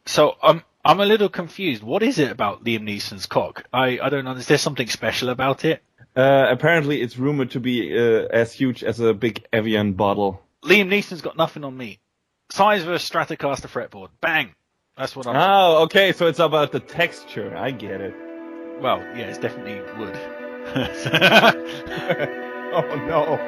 So I'm a little confused. What is it about Liam Neeson's cock? I don't know. Is there something special about it? Apparently, it's rumored to be as huge as a big Evian bottle. Liam Neeson's got nothing on me. Size of a Stratocaster fretboard. Bang. That's what I'm saying. Oh, okay. So it's about the texture. I get it. Well, yeah, it's definitely wood. Oh no.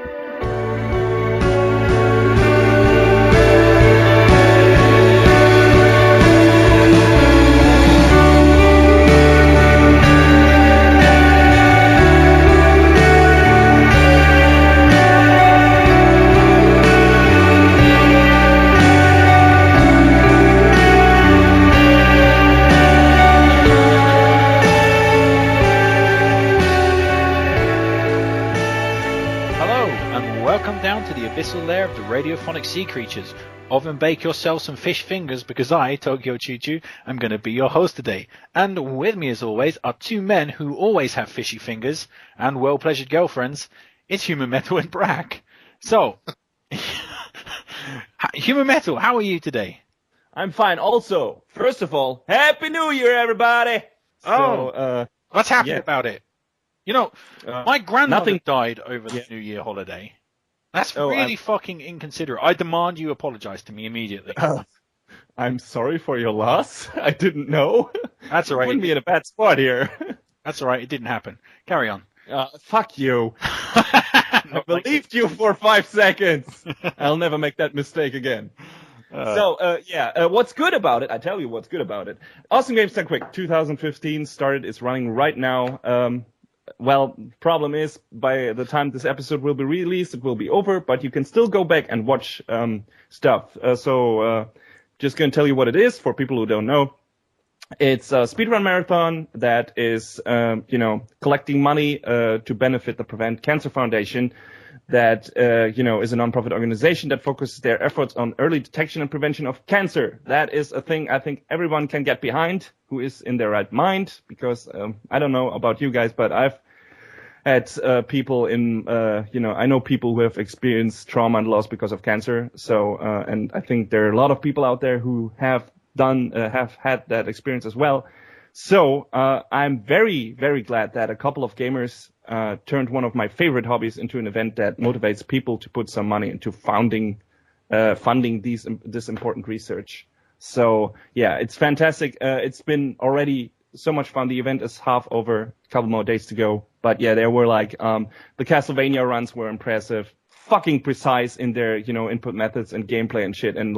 Down to the abyssal lair of the Radiophonic Sea Creatures. Oven bake yourself some fish fingers because I, Tokyo Choo Choo, am going to be your host today. And with me as always are two men who always have fishy fingers and well-pleasured girlfriends. It's Human Metal and Brack. So, Human Metal, how are you today? I'm fine. Also, first of all, Happy New Year, everybody! What's happening about it? You know, my grandmother died over the New Year holiday. That's really fucking inconsiderate. I demand you apologize to me immediately. I'm sorry for your loss. I didn't know. That's all right. Putting me in a bad spot here. That's all right. It didn't happen. Carry on. Fuck you. I believed you for 5 seconds. I'll never make that mistake again. What's good about it? I tell you what's good about it. Awesome Games Done Quick 2015 started. It's running right now. Well, problem is, by the time this episode will be released, it will be over, but you can still go back and watch stuff. Just going to tell you what it is for people who don't know. It's a speedrun marathon that is, collecting money to benefit the Prevent Cancer Foundation that, is a non-profit organization that focuses their efforts on early detection and prevention of cancer. That is a thing I think everyone can get behind who is in their right mind, because I don't know about you guys, but I've had people I know people who have experienced trauma and loss because of cancer. So, and I think there are a lot of people out there who have had that experience as well. So, I'm very, very glad that a couple of gamers turned one of my favorite hobbies into an event that motivates people to put some money into funding this important research. So, yeah, it's fantastic. It's been already so much fun. The event is half over, a couple more days to go. But yeah, there were the Castlevania runs were impressive, fucking precise in their, input methods and gameplay and shit, and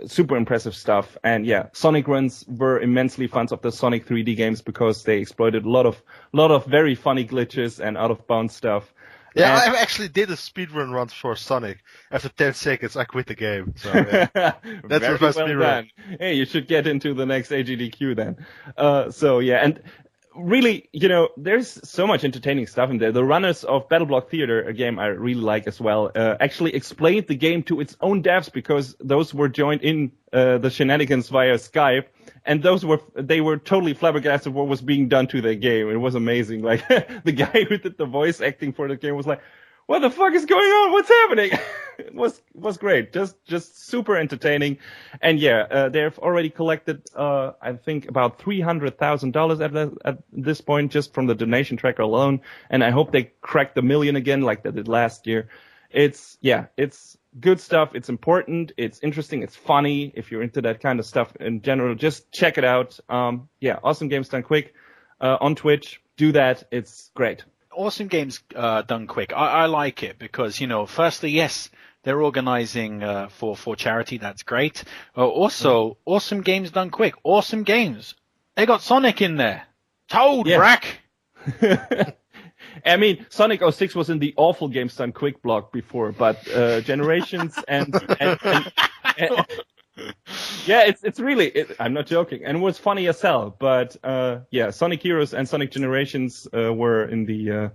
super impressive stuff. And yeah, Sonic runs were immensely fans of the Sonic 3D games because they exploited a lot of very funny glitches and out of bounds stuff. Yeah, I actually did a speedrun run for Sonic. After 10 seconds, I quit the game. So, yeah. That's very my speedrun. Hey, you should get into the next AGDQ then. And really, there's so much entertaining stuff in there. The runners of Battle Block Theater, a game I really like as well, actually explained the game to its own devs because those were joined in the shenanigans via Skype. And they were totally flabbergasted what was being done to their game. It was amazing. Like, the guy who did the voice acting for the game was like, what the fuck is going on? What's happening? It was great. Just super entertaining. And yeah, they've already collected, I think about $300,000 at this point, just from the donation tracker alone. And I hope they crack the $1 million again, like they did last year. It's good stuff. It's important. It's interesting. It's funny. If you're into that kind of stuff in general, just check it out. Awesome Games Done Quick, on Twitch. Do that. It's great. Awesome Games Done Quick. I like it because, firstly, yes, they're organizing for charity. That's great. Also, Awesome Games Done Quick. Awesome games. They got Sonic in there. Brack. I mean, Sonic 06 was in the awful Games Done Quick block before, but Generations and yeah, it's really, I'm not joking, and it was funny as hell. But Sonic Heroes and Sonic Generations were in the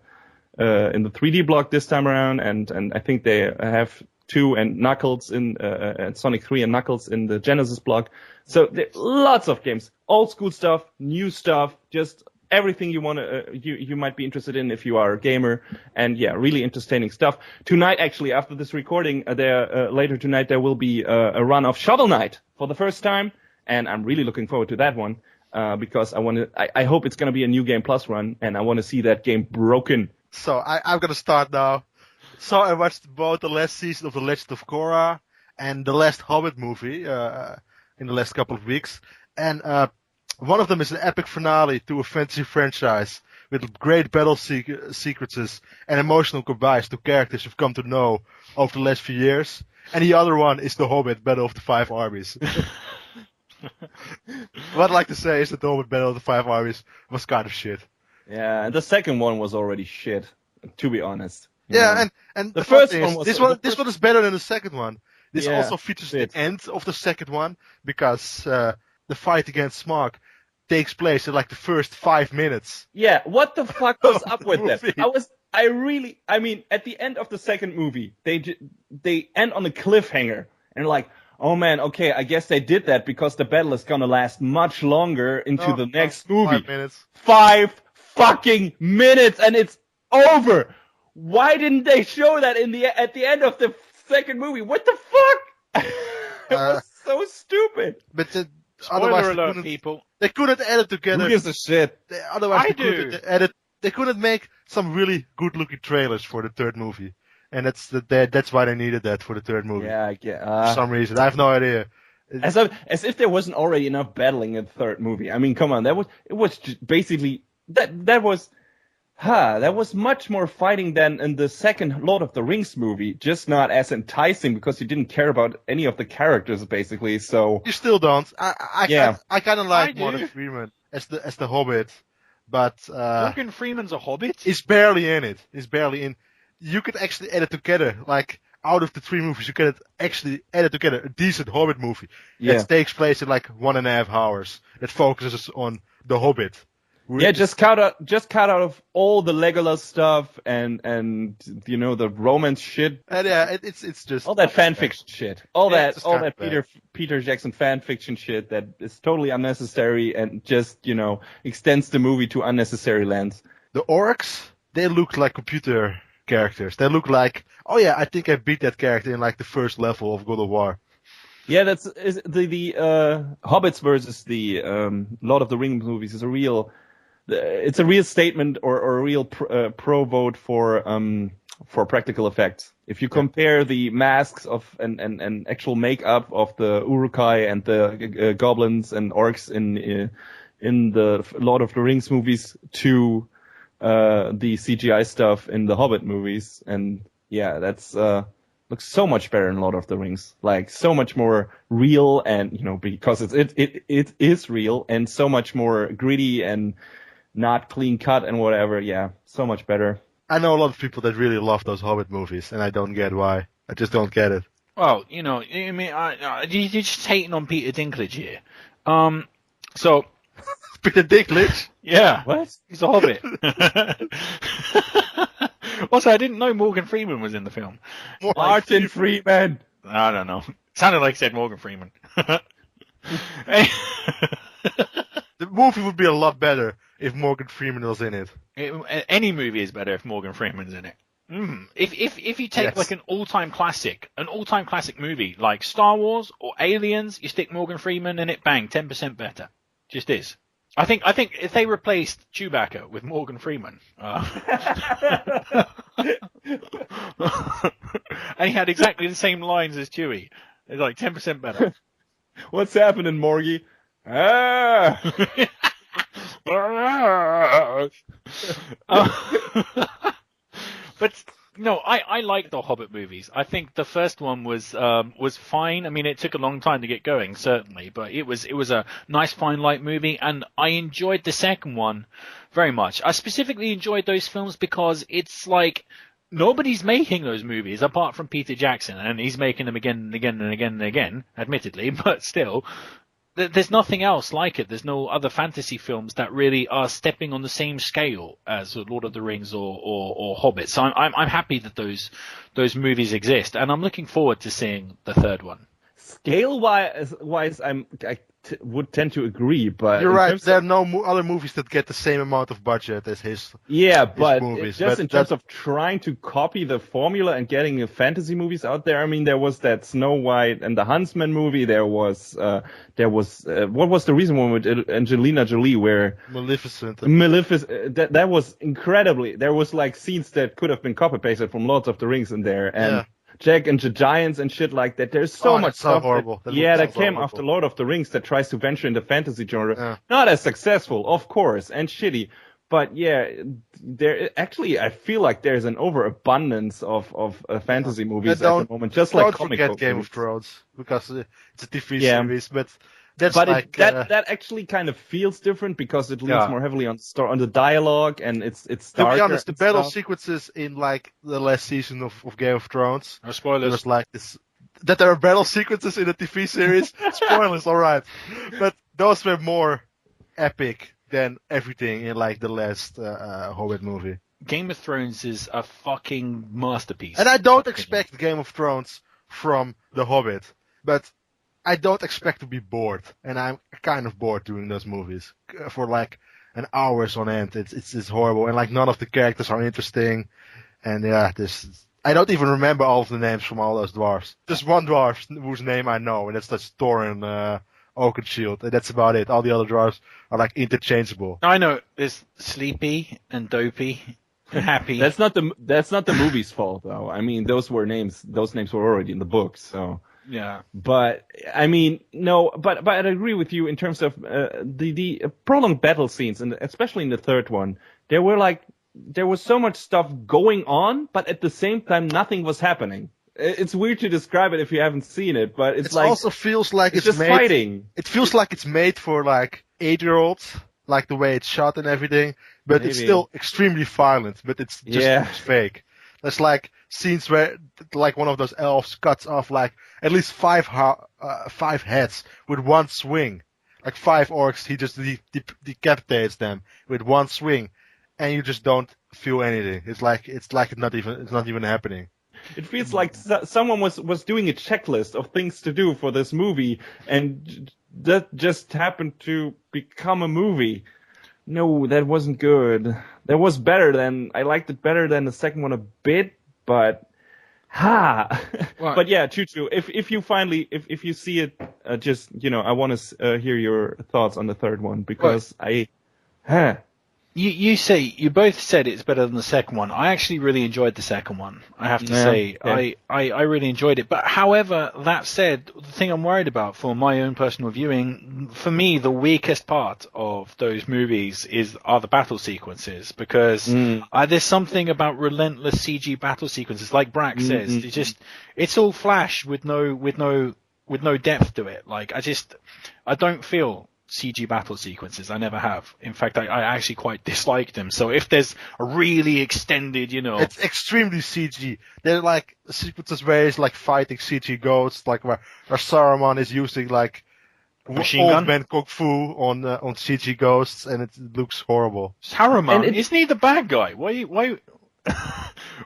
3D block this time around, and I think they have 2 and Knuckles in and Sonic 3 and Knuckles in the Genesis block. So lots of games, old school stuff, new stuff, just everything you want to you might be interested in if you are a gamer. And yeah, really entertaining stuff. Tonight, actually, after this recording, later tonight there will be a run of Shovel Knight for the first time. and I'm really looking forward to that one because I hope it's going to be a New Game Plus run, and I want to see that game broken. So I'm going to start now. So I watched both the last season of The Legend of Korra and the last Hobbit movie in the last couple of weeks. And one of them is an epic finale to a fantasy franchise with great battle sequences and emotional goodbyes to characters you've come to know over the last few years. And the other one is The Hobbit, Battle of the Five Armies. What I'd like to say is that The Hobbit, Battle of the Five Armies was kind of shit. Yeah, and the second one was already shit, to be honest. Yeah, and the first one one was this one is better than the second one. This also features shit. the end of the second one because the fight against Smaug takes place in like the first 5 minutes. Yeah, what the fuck was up with that? I mean, at the end of the second movie, they end on a cliffhanger, and like, oh man, okay, I guess they did that because the battle is gonna last much longer into the next movie. 5 minutes. 5 fucking minutes, and it's over. Why didn't they show that at the end of the second movie? What the fuck? It was so stupid. But Spoiler alert, people. They couldn't edit together. Who gives a shit? They couldn't make some really good-looking trailers for the third movie, and that's why they needed that for the third movie. Yeah, I get. For some reason, I have no idea. As if there wasn't already enough battling in the third movie. I mean, come on, it was just basically that was much more fighting than in the second Lord of the Rings movie, just not as enticing because you didn't care about any of the characters basically. So you still don't. I kind of like Morgan Freeman as the Hobbit, but Morgan Freeman's a Hobbit. He's barely in it. He's barely in. You could actually edit together, like out of the 3 movies, you could actually edit together a decent Hobbit movie that takes place in like 1.5 hours that focuses on the Hobbit. Yeah, just cut out of all the Legolas stuff and the romance shit. And yeah, it's just all that fanfiction shit. All that Peter Jackson fanfiction shit that is totally unnecessary and just extends the movie to unnecessary lengths. The orcs, they look like computer characters. They look like, oh yeah, I think I beat that character in like the first level of God of War. Yeah, that's the Hobbits versus the Lord of the Rings movies is a real. It's a real statement or a real pro vote for practical effects. If you compare the masks of and actual makeup of the Uruk-hai and the goblins and orcs in the Lord of the Rings movies to the CGI stuff in the Hobbit movies, and yeah, that's looks so much better in Lord of the Rings. Like so much more real, and because it is real, and so much more gritty and not clean cut and whatever. Yeah, so much better. I know a lot of people that really love those Hobbit movies, and I don't get why. I just don't get it. Well, I mean, you're just hating on Peter Dinklage here. So Peter Dinklage? Yeah. What? He's a Hobbit. Also, I didn't know Morgan Freeman was in the film. Martin Freeman. I don't know. Sounded like I said Morgan Freeman. The movie would be a lot better if Morgan Freeman was in it. Any movie is better if Morgan Freeman's in it. If you take like an all-time classic movie like Star Wars or Aliens, you stick Morgan Freeman in it, bang, 10% better. Just is. I think if they replaced Chewbacca with Morgan Freeman, and he had exactly the same lines as Chewie, it's like 10% better. What's happening, Morgie? Ah! But no, I like the Hobbit movies. I think the first one was fine. I mean, it took a long time to get going, certainly, but it was a nice, fine, light movie, and I enjoyed the second one very much. I specifically enjoyed those films because it's like nobody's making those movies apart from Peter Jackson, and he's making them again and again and again and again, admittedly, but still. There's nothing else like it. There's no other fantasy films that really are stepping on the same scale as Lord of the Rings or Hobbit. So I'm happy that those movies exist, and I'm looking forward to seeing the third one. Scale wise, I would tend to agree, but you're right. There are no other movies that get the same amount of budget as his. Yeah, his but movies. just in terms of trying to copy the formula and getting fantasy movies out there, I mean, there was that Snow White and the Huntsman movie. There was what was the recent one with Angelina Jolie where Maleficent. That was incredibly. There was like scenes that could have been copy pasted from Lord of the Rings in there, and Jack and the Giants and shit like that. There's so much stuff. Horrible. That came after Lord of the Rings that tries to venture in the fantasy genre. Yeah. Not as successful, of course, and shitty. But yeah, there actually I feel like there's an overabundance of fantasy movies at the moment. Just like comic book Game movies. of Thrones because it's a TV series, but. That actually kind of feels different because it leans more heavily on the dialogue and it's darker. To be honest, the battle sequences in like the last season of Game of Thrones. No spoilers. There's like this that there are battle sequences in the TV series. Spoilers, all right, but those were more epic than everything in like the last Hobbit movie. Game of Thrones is a fucking masterpiece. And I don't expect Game of Thrones from The Hobbit, but I don't expect to be bored, and I'm kind of bored doing those movies for like an hours on end. It's horrible, and like none of the characters are interesting, and I don't even remember all of the names from all those dwarves. Just one dwarf whose name I know, and that's Thorin Oakenshield, and that's about it. All the other dwarves are like interchangeable. I know it's Sleepy and Dopey and Happy. That's not the movie's fault though. I mean, those names were already in the books, so. Yeah, but I mean, no, but I agree with you in terms of the prolonged battle scenes, and especially in the third one, there was so much stuff going on, but at the same time, nothing was happening. It's weird to describe it if you haven't seen it, but it also feels like it's just made, fighting. It feels like it's made for like 8-year-olds, like the way it's shot and everything, but it's still extremely violent. But it's just fake. There's like scenes where like one of those elves cuts off like at least 5 heads with one swing. Like 5 orcs, he just decapitates them with one swing, and you just don't feel anything. It's not even happening. It feels like someone was doing a checklist of things to do for this movie, and that just happened to become a movie. No, that wasn't good. That was I liked it better than the second one a bit, but but yeah, Choo-Choo, if you see it, just, I want to hear your thoughts on the third one, because You both said it's better than the second one. I actually really enjoyed the second one. I have to say, I really enjoyed it. But however, that said, the thing I'm worried about for my own personal viewing, for me, the weakest part of those movies are the battle sequences, because there's something about relentless CG battle sequences, like Brack says. It's all flash with no depth to it. Like I don't feel CG battle sequences. I never have. In fact, I actually quite dislike them. So if there's a really extended, It's extremely CG. They're like sequences where it's like fighting CG ghosts, like where Saruman is using like old man kung fu on CG ghosts, and it looks horrible. Saruman, isn't he the bad guy? Why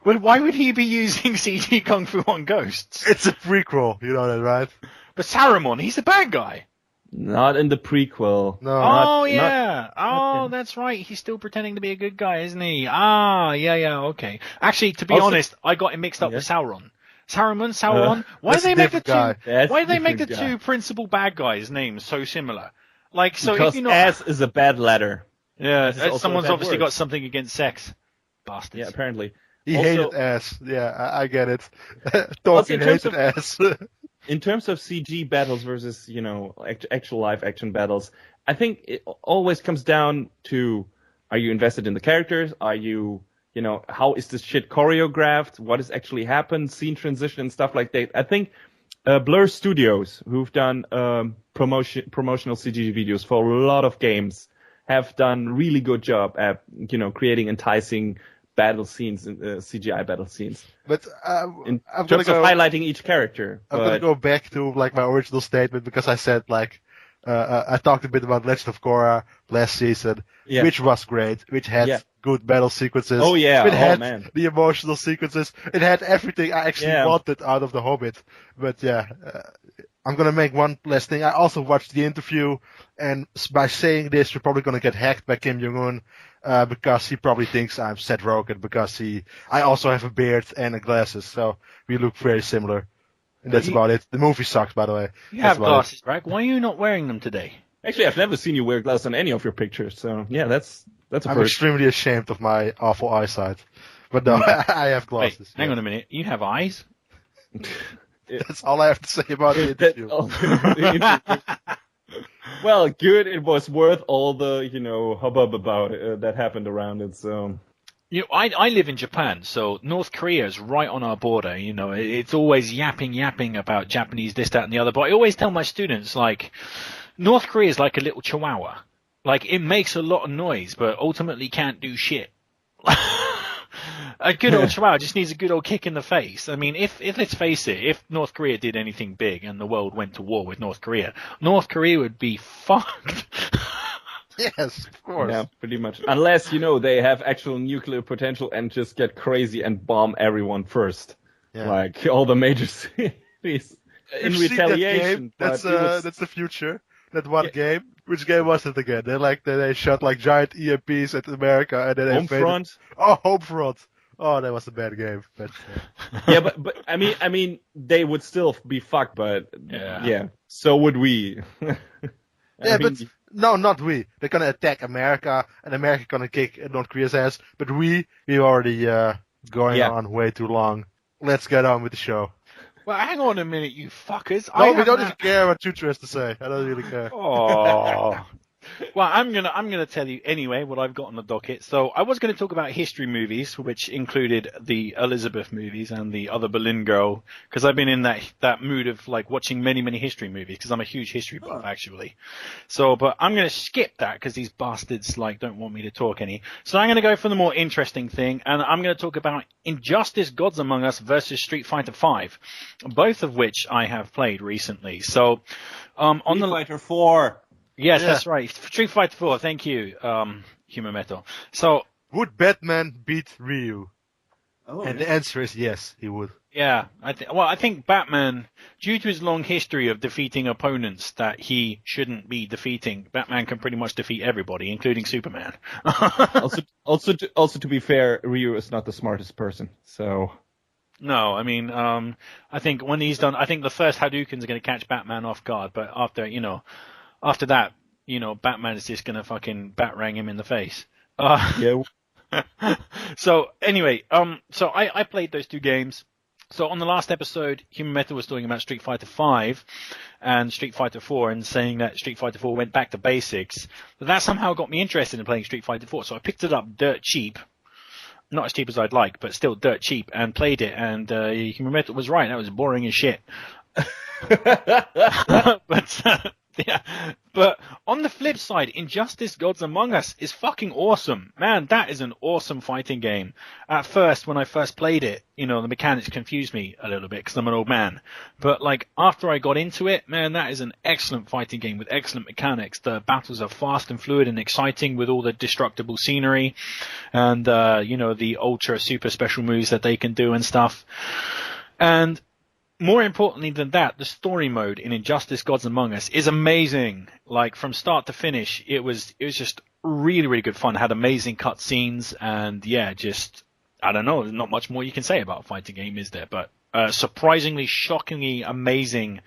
would he be using CG kung fu on ghosts? It's a prequel, you know that, right? But Saruman, he's the bad guy. Not in the prequel. No. That's right. He's still pretending to be a good guy, isn't he? Okay. Actually, to be honest, I got him mixed up with Sauron. Sauron. Why do they make the two principal bad guys' names so similar? Like, so because if you know, ass is a bad letter. Yeah, someone's obviously got something against sex. Bastards. Yeah, apparently. He hated ass. Yeah, I get it. Tolkien hated ass. In terms of CG battles versus, actual live action battles, I think it always comes down to, are you invested in the characters? Are you, how is this shit choreographed? What has actually happened? Scene transition and stuff like that. I think Blur Studios, who've done promotional CG videos for a lot of games, have done really good job at, creating enticing battle scenes, CGI battle scenes. But in terms of highlighting each character. I'm gonna go back to like my original statement, because I said like I talked a bit about Legend of Korra last season, which was great, which had good battle sequences. Oh yeah, it had man. the emotional sequences. It had everything I actually wanted out of The Hobbit. But I'm gonna make one last thing. I also watched the interview, and by saying this, we're probably gonna get hacked by Kim Jong-un, because he probably thinks I'm Seth Rogen because I also have a beard and glasses, so we look very similar. And that's about it. The movie sucks, by the way. You have glasses, Bragg. Why are you not wearing them today? Actually, I've never seen you wear glasses on any of your pictures, so yeah, that's a I'm first. extremely ashamed of my awful eyesight. But no, I have glasses. Wait, hang on a minute. You have eyes? That's all I have to say about the interview. Well, good. It was worth all the, hubbub about it, that happened around it, so... I live in Japan, so North Korea is right on our border. It's always yapping about Japanese this, that, and the other. But I always tell my students, North Korea is like a little chihuahua. It makes a lot of noise, but ultimately can't do shit. A good old chihuahua just needs a good old kick in the face. I mean, if let's face it, if North Korea did anything big and the world went to war with North Korea would be fucked. Yes, of course. Yeah, pretty much. Unless, they have actual nuclear potential and just get crazy and bomb everyone first. Yeah. Like all the major cities in retaliation. That's the future. That one game. Which game was it again? They shot giant EMPs at America and then they Homefront? Homefront. Oh, that was a bad game. But, yeah, but I mean, they would still be fucked, but so would we. But no, not we. They're gonna attack America, and America gonna kick North Korea's ass. But we already going on way too long. Let's get on with the show. Well, hang on a minute, you fuckers. No, we don't even care what Chuchu has to say. I don't really care. Oh. Well, I'm gonna tell you anyway what I've got on the docket. So I was going to talk about history movies, which included the Elizabeth movies and the other Berlin Girl, because I've been in that mood of watching many history movies, because I'm a huge history buff actually. So, but I'm going to skip that because these bastards don't want me to talk any. So I'm going to go for the more interesting thing, and I'm going to talk about Injustice: Gods Among Us versus Street Fighter V, both of which I have played recently. So, on Street Fighter 4. Yes, that's right. Street Fighter 4, thank you, Human Metal. So, would Batman beat Ryu? Oh, and the answer is yes, he would. Yeah, I think Batman, due to his long history of defeating opponents that he shouldn't be defeating, Batman can pretty much defeat everybody, including Superman. also to be fair, Ryu is not the smartest person, so... No, I mean, I think when he's done, I think the first Hadouken's going to catch Batman off guard, but after that, Batman is just gonna fucking batarang him in the face. So anyway, so I played those two games. So on the last episode, Human Metal was talking about Street Fighter V and Street Fighter 4 and saying that Street Fighter 4 went back to basics. But that somehow got me interested in playing Street Fighter 4. So I picked it up dirt cheap. Not as cheap as I'd like, but still dirt cheap, and played it. And Human Metal was right. That was boring as shit. But on the flip side, Injustice: Gods Among Us is fucking awesome. Man, that is an awesome fighting game. At first, when I first played it, the mechanics confused me a little bit because I'm an old man. But after I got into it, man, that is an excellent fighting game with excellent mechanics. The battles are fast and fluid and exciting with all the destructible scenery and, the ultra super special moves that they can do and stuff. And more importantly than that, the story mode in Injustice: Gods Among Us is amazing. From start to finish, it was just really, really good fun. It had amazing cutscenes, and I don't know, there's not much more you can say about a fighting game, is there? But surprisingly, shockingly amazing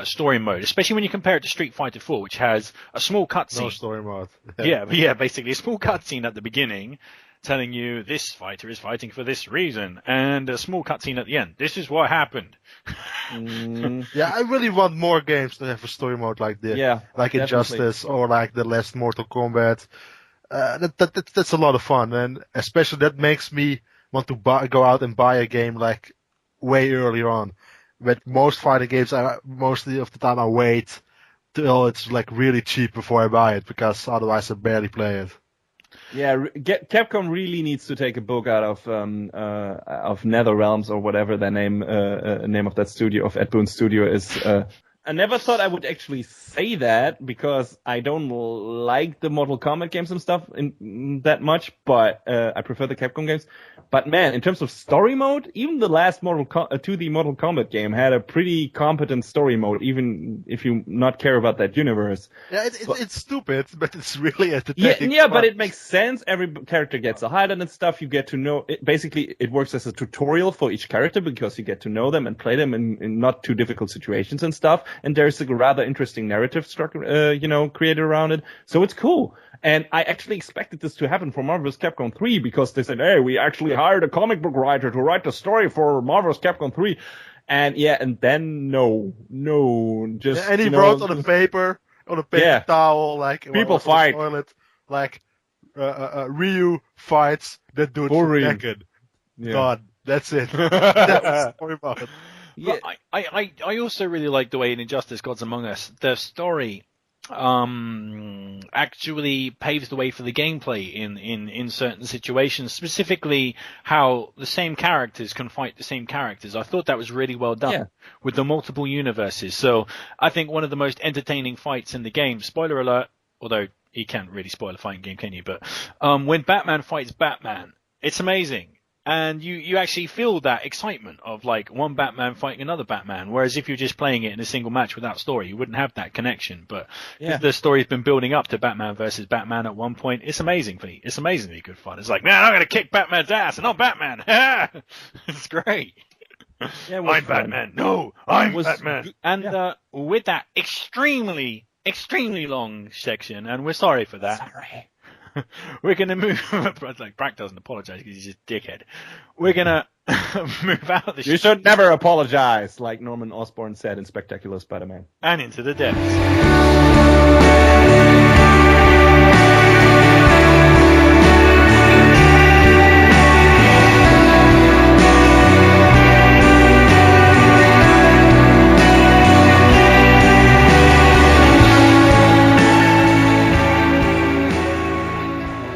story mode, especially when you compare it to Street Fighter 4, which has a small cutscene. No story mode. yeah, basically a small cutscene at the beginning, telling you this fighter is fighting for this reason, and a small cutscene at the end. This is what happened. Yeah, I really want more games to have a story mode like this. Yeah, like definitely. Injustice or like the last Mortal Kombat. That's a lot of fun, and especially that makes me want to go out and buy a game way earlier on. But most fighting games, mostly of the time I wait till it's really cheap before I buy it, because otherwise I barely play it. Yeah, Capcom really needs to take a book out of NetherRealms or whatever the name of that studio, of Ed Boon's studio is, I never thought I would actually say that because I don't like the Mortal Kombat games and stuff that much, but I prefer the Capcom games. But man, in terms of story mode, even the last 2D Mortal Kombat game had a pretty competent story mode, even if you not care about that universe. Yeah, it's stupid, but it's really entertaining. Yeah, but it makes sense. Every character gets a highlight and stuff. You get to know. Basically, it works as a tutorial for each character because you get to know them and play them in not too difficult situations and stuff. And there's a rather interesting narrative structure, created around it. So it's cool. And I actually expected this to happen for Marvel's Capcom 3 because they said, hey, we actually hired a comic book writer to write the story for Marvel's Capcom 3. And then no. Just, and he wrote on a paper towel, like, people fight. Toilet, like, Ryu fights that dude naked. Yeah. God, that's it. That's the story about it. Yeah. I also really like the way in Injustice Gods Among Us, the story actually paves the way for the gameplay in certain situations, specifically how the same characters can fight the same characters. I thought that was really well done with the multiple universes. So I think one of the most entertaining fights in the game, spoiler alert, although you can't really spoil a fighting game, can you? But when Batman fights Batman, it's amazing. And you actually feel that excitement of like one Batman fighting another Batman. Whereas if you're just playing it in a single match without story, you wouldn't have that connection. But if the story's been building up to Batman versus Batman at one point, it's amazing for me. It's amazingly good fun. It's like, man, I'm going to kick Batman's ass and I'm Batman. It's great. Yeah, I'm Batman. No, I'm Batman. And with that extremely long section, and we're sorry for that. Sorry. We're going to move. Like, Brack doesn't apologize because he's just a dickhead. We're going to move out of the. You should never apologize, like Norman Osborn said in Spectacular Spider-Man. And into the depths.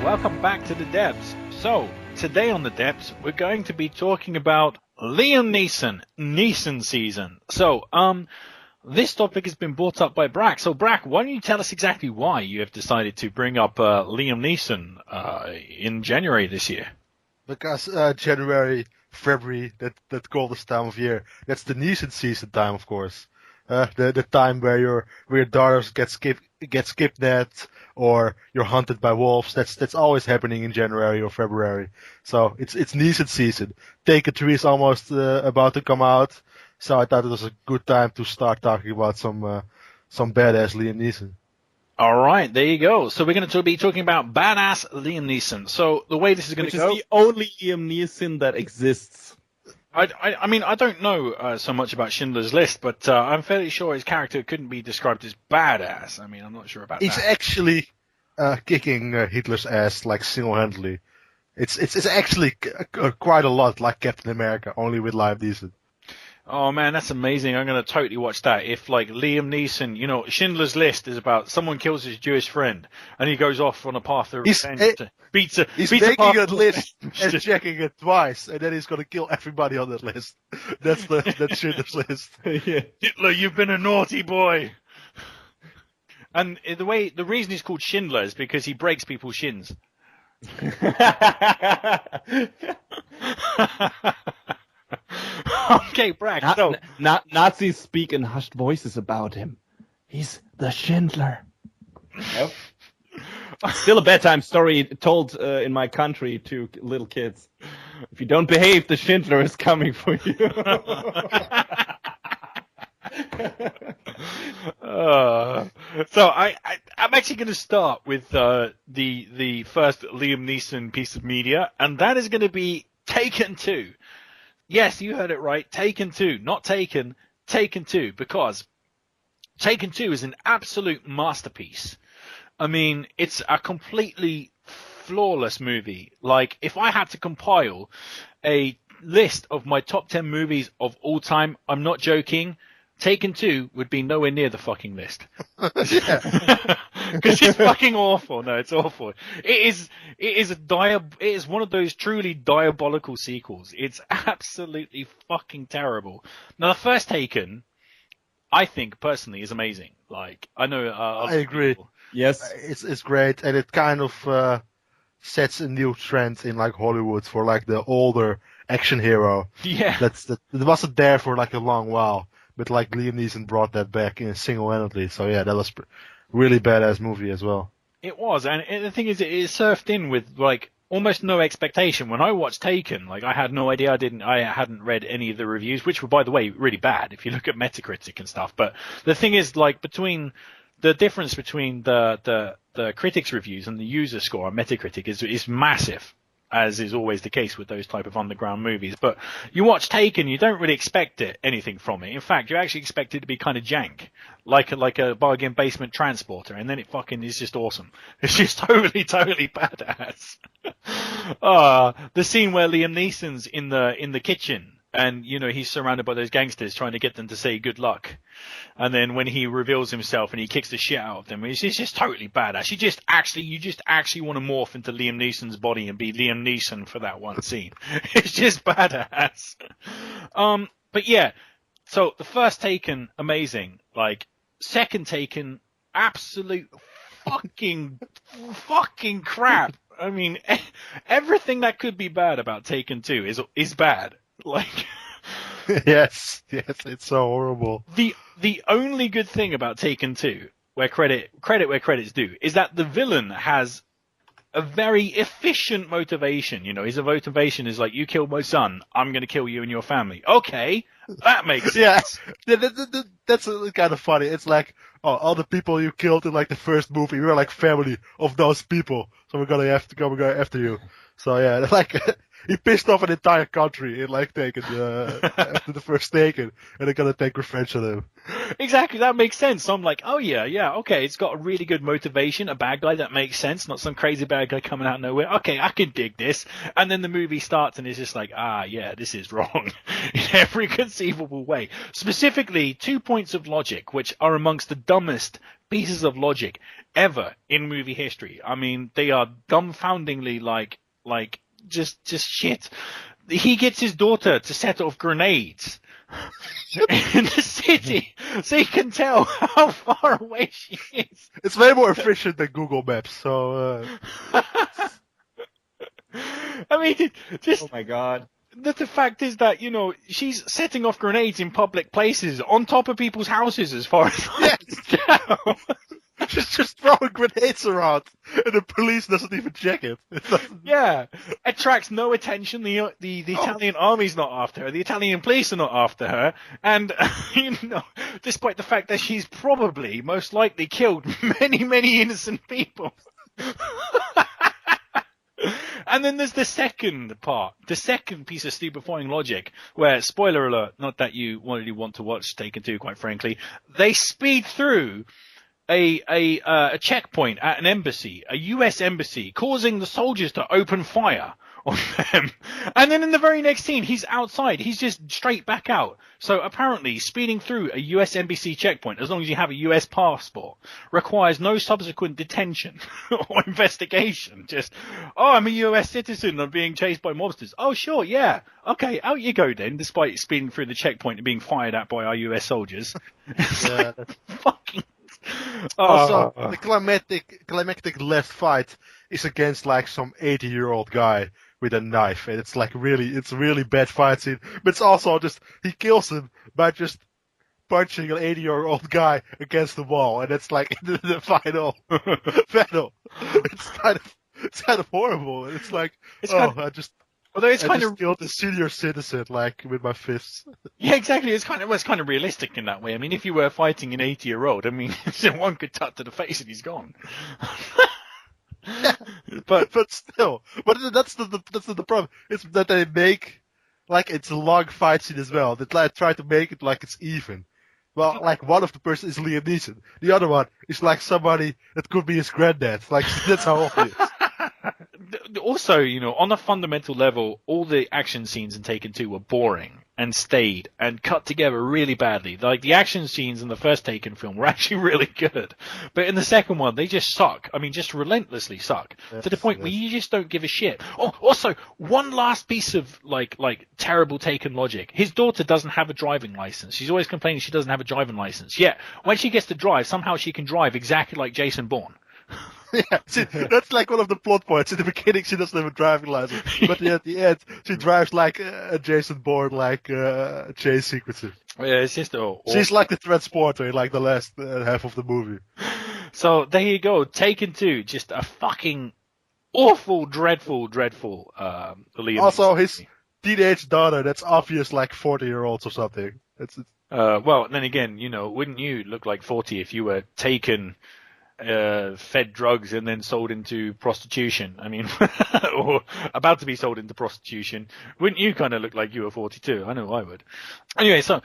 Welcome back to the depths. So, today on the depths, we're going to be talking about Liam Neeson season. So, this topic has been brought up by Brack. So, Brack, why don't you tell us exactly why you have decided to bring up Liam Neeson in January this year? Because January, February, that coldest time of year, that's the Neeson season time, of course. The time where your daughters get kidnapped or you're hunted by wolves. That's always happening in January or February. So it's Neeson season. Taken 3 is almost about to come out. So I thought it was a good time to start talking about some badass Liam Neeson. All right, there you go. So we're going to be talking about badass Liam Neeson. So the way this is going to go, which is the only Liam Neeson that exists. I mean, I don't know so much about Schindler's List, but I'm fairly sure his character couldn't be described as badass. I mean, I'm not sure about that. He's actually kicking Hitler's ass, like, single-handedly. It's actually quite a lot like Captain America, only with Liam Neeson. Oh man, that's amazing. I'm going to totally watch that. If, like, Liam Neeson, Schindler's List is about someone kills his Jewish friend and he goes off on a path of revenge. He's making a list and checking it twice, and then he's going to kill everybody on that list. That's Schindler's List. Yeah. Hitler, you've been a naughty boy. And the reason he's called Schindler is because he breaks people's shins. Okay, Brack. So Nazis speak in hushed voices about him. He's the Schindler. Yep. Still a bedtime story told in my country to little kids. If you don't behave, the Schindler is coming for you. So I'm actually going to start with the first Liam Neeson piece of media, and that is going to be Taken 2. Yes, you heard it right. Taken 2, not Taken, Taken 2, because Taken 2 is an absolute masterpiece. I mean, it's a completely flawless movie. Like, if I had to compile a list of my top 10 movies of all time, I'm not joking, Taken 2 would be nowhere near the fucking list. Because it's fucking awful. No, it's awful. It is one of those truly diabolical sequels. It's absolutely fucking terrible. Now, the first Taken, I think personally is amazing. Like, I know I agree. Yes. It's great, and it kind of sets a new trend in like Hollywood for like the older action hero. Yeah. It wasn't there for like a long while, but like Liam Neeson brought that back in single-handedly. So yeah, that was really badass movie as well. It was, and the thing is, it surfed in with like almost no expectation. When I watched Taken, like I had no idea. I hadn't read any of the reviews, which were, by the way, really bad if you look at Metacritic and stuff. But the thing is, like the difference between the critics' reviews and the user score on Metacritic is massive, as is always the case with those type of underground movies. But you watch Taken, you don't really expect anything from it. In fact, you actually expect it to be kind of jank, like a bargain basement transporter, and then it fucking is just awesome. It's just totally badass. The scene where Liam Neeson's in the kitchen, and you know he's surrounded by those gangsters trying to get them to say good luck. And then when he reveals himself and he kicks the shit out of them, it's just totally badass. You just actually want to morph into Liam Neeson's body and be Liam Neeson for that one scene. It's just badass. But yeah, so the first Taken, amazing. Like, second Taken, absolute fucking crap. I mean, everything that could be bad about Taken 2 is bad. Like, yes, it's so horrible. The only good thing about Taken 2, where credit where credit's due, is that the villain has a very efficient motivation. You know, his motivation is like, you killed my son, I'm going to kill you and your family. Okay, that makes sense. Yeah, that's kind of funny. It's like, oh, all the people you killed in like the first movie, we're like family of those people, so we're gonna have to go after you. So yeah, like he pissed off an entire country in like Taken after the first Taken, and they're gonna take revenge on him. Exactly, that makes sense. So I'm like, oh yeah, okay, it's got a really good motivation, a bad guy that makes sense, not some crazy bad guy coming out of nowhere. Okay, I can dig this. And then the movie starts and it's just like, yeah, this is wrong in every conceivable way. Specifically, 2 points of logic, which are amongst the dumbest pieces of logic ever in movie history. I mean, they are dumbfoundingly like just shit. He gets his daughter to set off grenades in the city, so you can tell how far away she is. It's way more efficient than Google Maps, so... I mean, just... Oh my god. The fact is that, you know, she's setting off grenades in public places, on top of people's houses, as far as I can tell. She's just throwing grenades around, and the police doesn't even check it. Yeah, attracts no attention. The Italian army's not after her. The Italian police are not after her. And, you know, despite the fact that she's probably, most likely, killed many innocent people. And then there's the second part, the second piece of stupefying logic, where, spoiler alert, not that you really want to watch Taken 2, quite frankly, they speed through a checkpoint at an embassy, a US embassy, causing the soldiers to open fire on them. And then in the very next scene, he's outside. He's just straight back out. So apparently, speeding through a US embassy checkpoint, as long as you have a US passport, requires no subsequent detention or investigation. Just, I'm a US citizen. I'm being chased by mobsters. Oh, sure, yeah. Okay, out you go then, despite speeding through the checkpoint and being fired at by our US soldiers. Yeah, like, fucking... Also, the climactic last fight is against like some 80-year-old guy with a knife, and it's like it's a really bad fight scene. But it's also just, he kills him by just punching an 80-year-old guy against the wall, and it's like the final battle. It's kind of horrible. It's like, although it's kind of killed a senior citizen, like, with my fists. Yeah, exactly. It's kind of realistic in that way. I mean, if you were fighting an 80-year-old, I mean, one could tut to the face and he's gone. but still, that's the problem. It's that they make like it's a long fight scene as well. They try to make it like it's even. Well, like one of the person is Liam Neeson, the other one is like somebody that could be his granddad. Like that's how obvious. Also, you know, on a fundamental level, all the action scenes in Taken 2 were boring and stayed and cut together really badly. Like, the action scenes in the first Taken film were actually really good. But in the second one, they just suck. I mean, just relentlessly suck. To the point where you just don't give a shit. Oh, also, one last piece of, like terrible Taken logic. His daughter doesn't have a driving license. She's always complaining she doesn't have a driving license. Yet, when she gets to drive, somehow she can drive exactly like Jason Bourne. Yeah, that's like one of the plot points. In the beginning, she doesn't have a driving license, but at the end, she drives like a Jason Bourne, like chase sequences. Yeah, it's just she's like the transporter in like the last half of the movie. So there you go, Taken 2, just a fucking awful, dreadful Liam Also, Neeson his movie. teenage daughter, that's obvious, like 40-year-olds or something. Well, then again, wouldn't you look like 40 if you were taken, fed drugs and then sold into prostitution? I mean, or about to be sold into prostitution. Wouldn't you kind of look like you were 42? I know I would. Anyway, so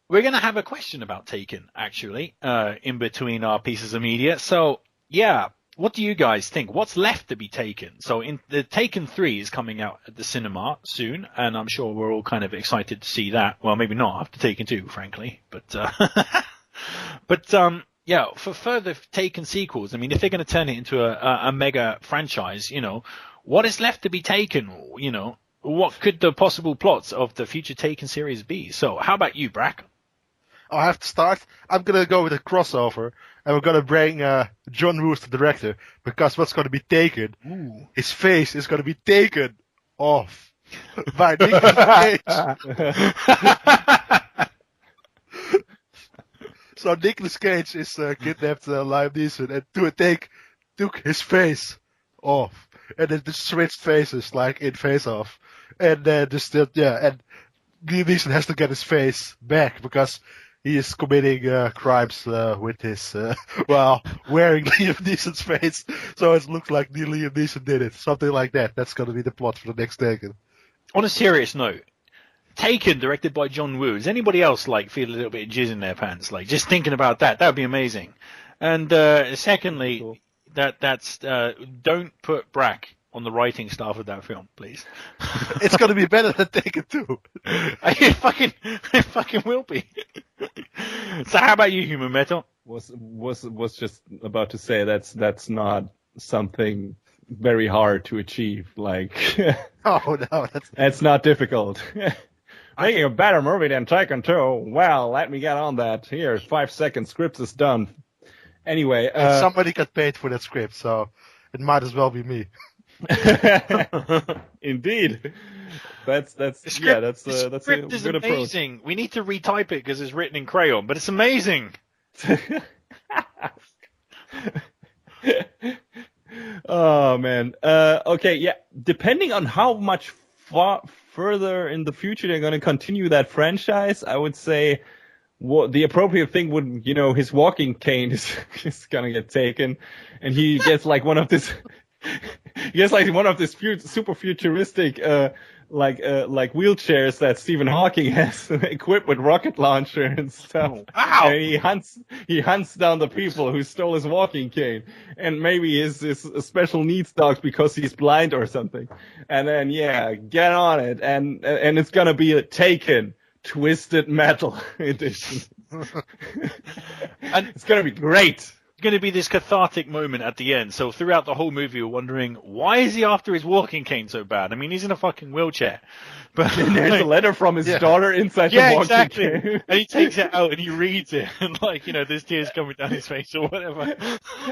we're going to have a question about Taken, actually, in between our pieces of media. So, yeah, what do you guys think? What's left to be taken? So the Taken 3 is coming out at the cinema soon, and I'm sure we're all kind of excited to see that. Well, maybe not after Taken 2, frankly, but yeah, for further Taken sequels, I mean, if they're going to turn it into a mega franchise, what is left to be taken? What could the possible plots of the future Taken series be? So, how about you, Brack? I have to start. I'm gonna go with a crossover, and we're gonna bring John Woo as the director, because what's gonna be taken, his face is gonna be taken off by Nicolas Cage. So Nicolas Cage is kidnapped Liam Neeson and took his face off, and then just switched faces like in Face Off, and then and Liam Neeson has to get his face back because he is committing crimes with his wearing Liam Neeson's face, so it looks like Liam Neeson did it, something like that. That's gonna be the plot for the next Taken. On a serious note, Taken, directed by John Woo. Does anybody else feel a little bit of jizz in their pants? Just thinking about that would be amazing. And secondly, cool. that's don't put Brack on the writing staff of that film, please. It's gonna be better than Taken 2. It fucking will be. So how about you, Human Metal? Was just about to say that's not something very hard to achieve. Oh no, that's not difficult. Making a better movie than Taken 2. Well, let me get on that. Here, 5 seconds. Script is done. Anyway, somebody got paid for that script, so it might as well be me. Indeed. That's a good approach. Amazing. We need to retype it because it's written in crayon, but it's amazing. Oh man. Okay, yeah. Depending on how much further in the future they're going to continue that franchise, I would say the appropriate thing would, his walking cane is going to get taken, and he gets one of this super futuristic wheelchairs that Stephen Hawking has, equipped with rocket launcher and stuff. Wow. And he hunts down the people who stole his walking cane, and maybe his special needs dogs because he's blind or something. And then get on it, and it's gonna be a Taken Twisted Metal edition. And it's gonna be great. Going to be this cathartic moment at the end. So throughout the whole movie, we're wondering, why is he after his walking cane so bad? I mean, he's in a fucking wheelchair. But and there's a letter from his daughter inside the walking cane. And he takes it out and he reads it, and there's tears coming down his face or whatever.